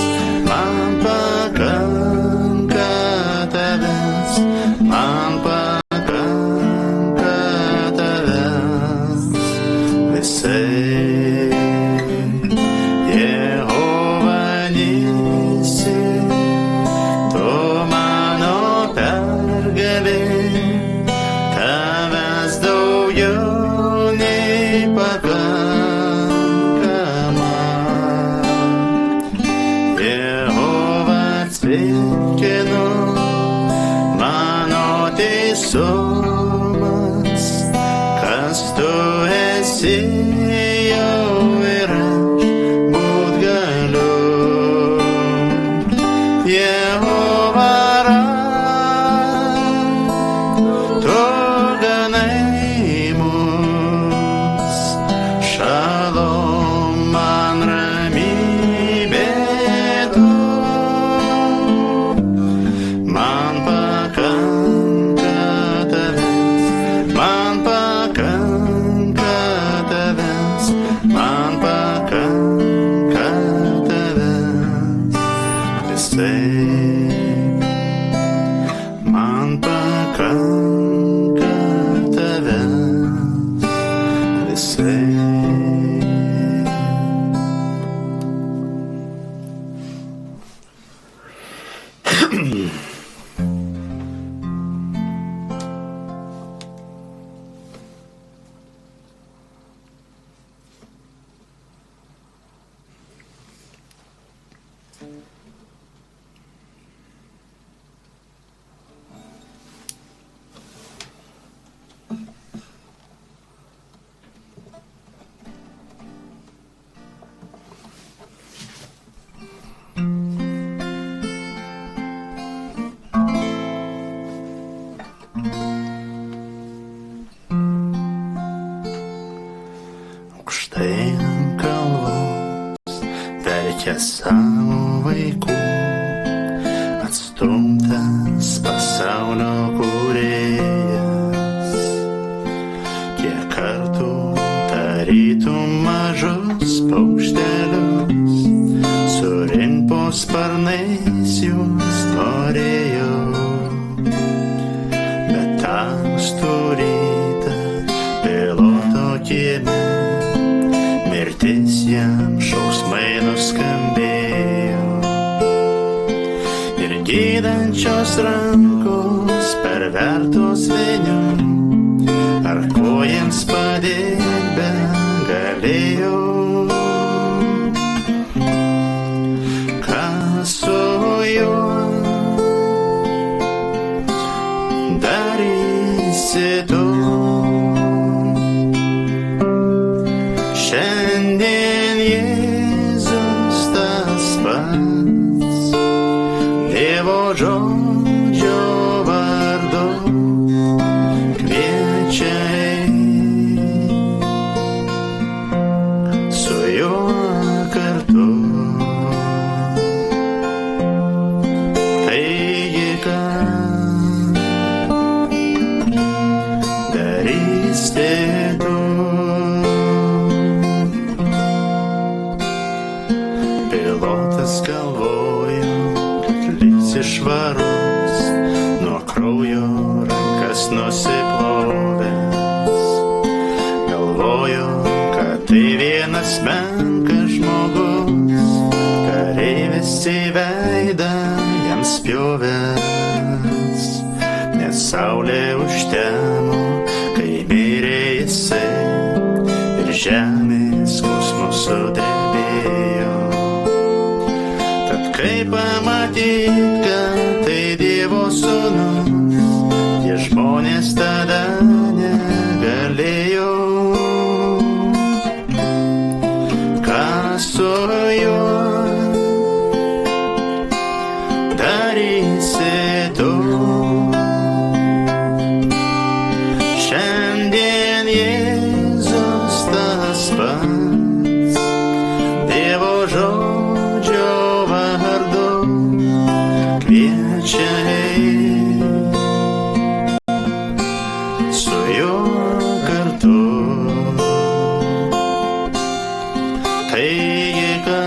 man pakanka tavęs, man pakanka tavęs visai. Jehova Nisi, tu mano pergalė, tavęs daugiau nei pakankama. Jehova sveikinu, mano teisumas, kas tu esi, jau ir aš būt galiu. Jehova Rafa, tu ganai mus, šalom man ramybė tu. Man pakanka tavęs, man pakanka tavęs, man pakanka tavęs visai. Man pakanka tavęs visai. reikia savo vaikų, atstumtas pasaulio kūrėjas. Kiek kartų tarytum mažus paukštelius, surink po sparnais juos norėjau. Bet tamstų rytą piloto kieme mirtis jam šauksmai nuskambėjo. Ir gydančios rankos pervertos viniu, ar kojams padėt begalėjo. Kas su juo darysi tu? Šiandien Jėzus tas pats, Dievo žodžio vardu kviečia eit su juo kartu. Taigi ką darysi tu? Pilotas galvojo, kad liksi švarus, nuo kraujo rankas nusiplovęs. Galvojo, kad tai vienas menkas žmogus, kareivis į veidą jam spjovęs. Nes saulė užtemo, kai mirė jisai, ir žemė skausmu sudrebėjo. Tad kai pamatyt, kad tai Dievo sūnus, tie žmonės tada negalėjo. Ką su juo darysi tu? Šiandien Jėzus tas pats, Dievo žodžio vardu kviečia eit su juo kartu. Taigi ką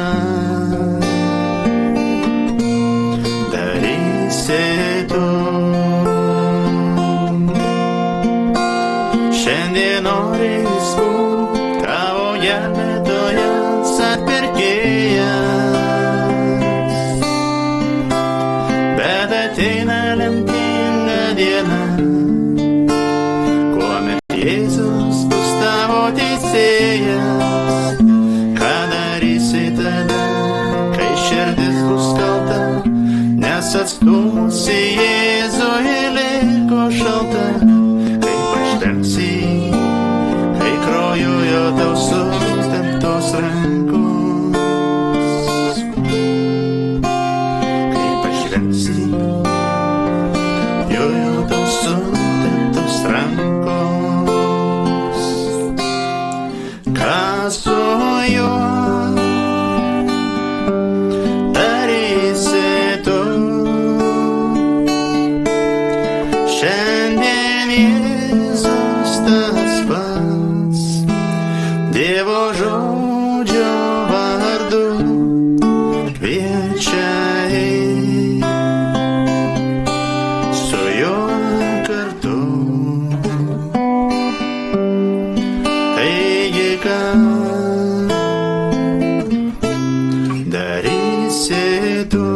darysi tu? Šiandien nori jis būt tavo gelbėtojas, atpirkėjas. Bet ateina lemtinga diena, kuomet Jėzus bus tavo teisėjas. Ką darysi tada, kai širdis bus kalta, nes atstumusi Jėzų ji liko šalta? Kai pažvelgsi, kai kraujuoja tau sustemptos rankos. Kai pažvelgsi, jojo tau sustemptos rankos. Ką su juo darysi tu? Šiandien Jėzus tas pats, Dievo žodžio vardu kviečia eit su juo kartu. Taigi ką darysi tu?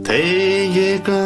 Taigi ką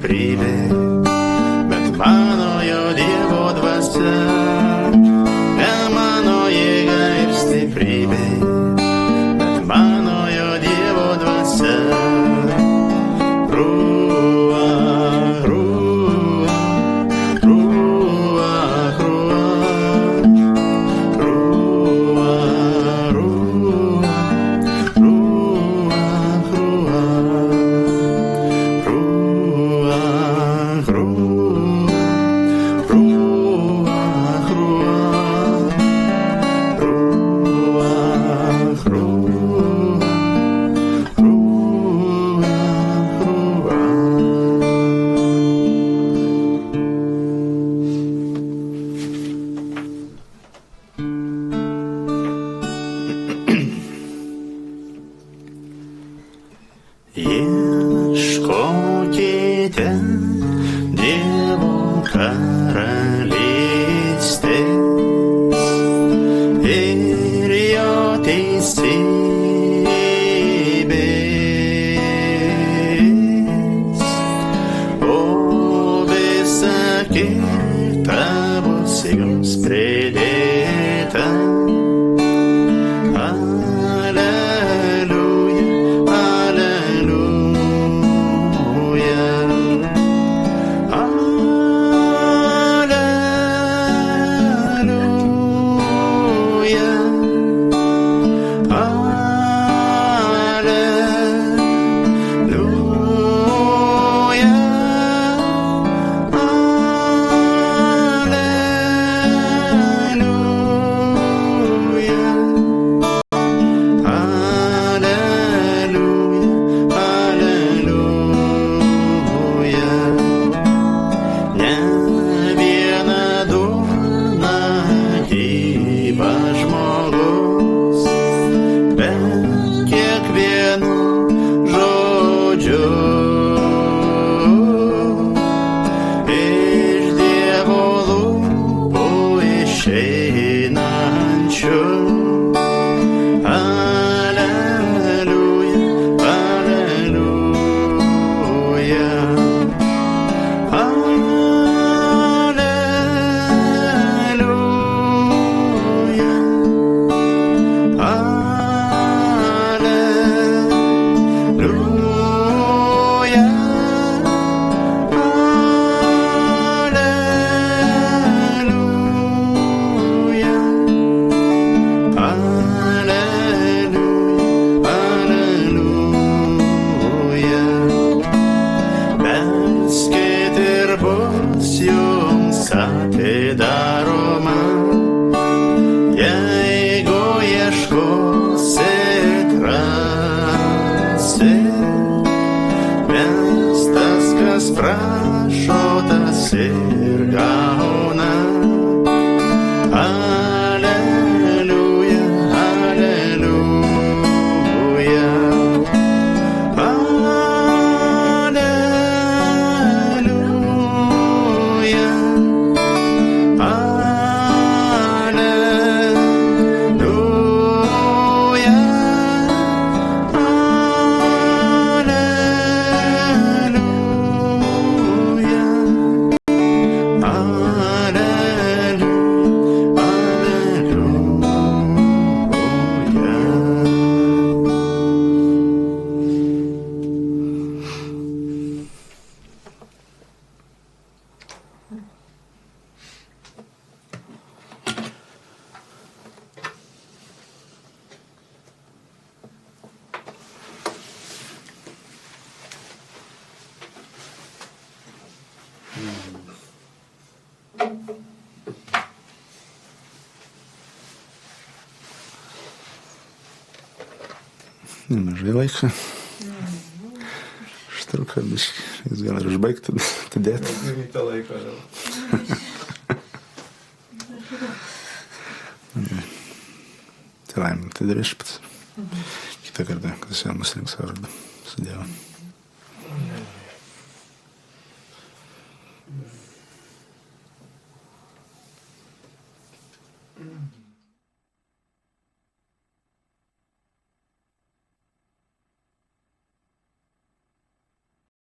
stiprybė, bet mano jo Dievo dvasia. Ne mano jėga ir stiprybė, bet mano jo Dievo dvasia. Ieškokite Dievo karalystės ir jo teisybės, o visa kita bus jums pridėta. Atidaroma, jeigu ieškosit, rasit, nes tas, kas prašo, tas ir gauna. Alleluja, alleluja, alleluja. Nemažai laiko. Užtruko biškį. Jis gal ir užbaigtų, atidėtų. Ryto laiko vėl. Tai laimė, tai dar viešpats. Kitą kartą, kad jis vėl mus link savo vardu. Su Dievu.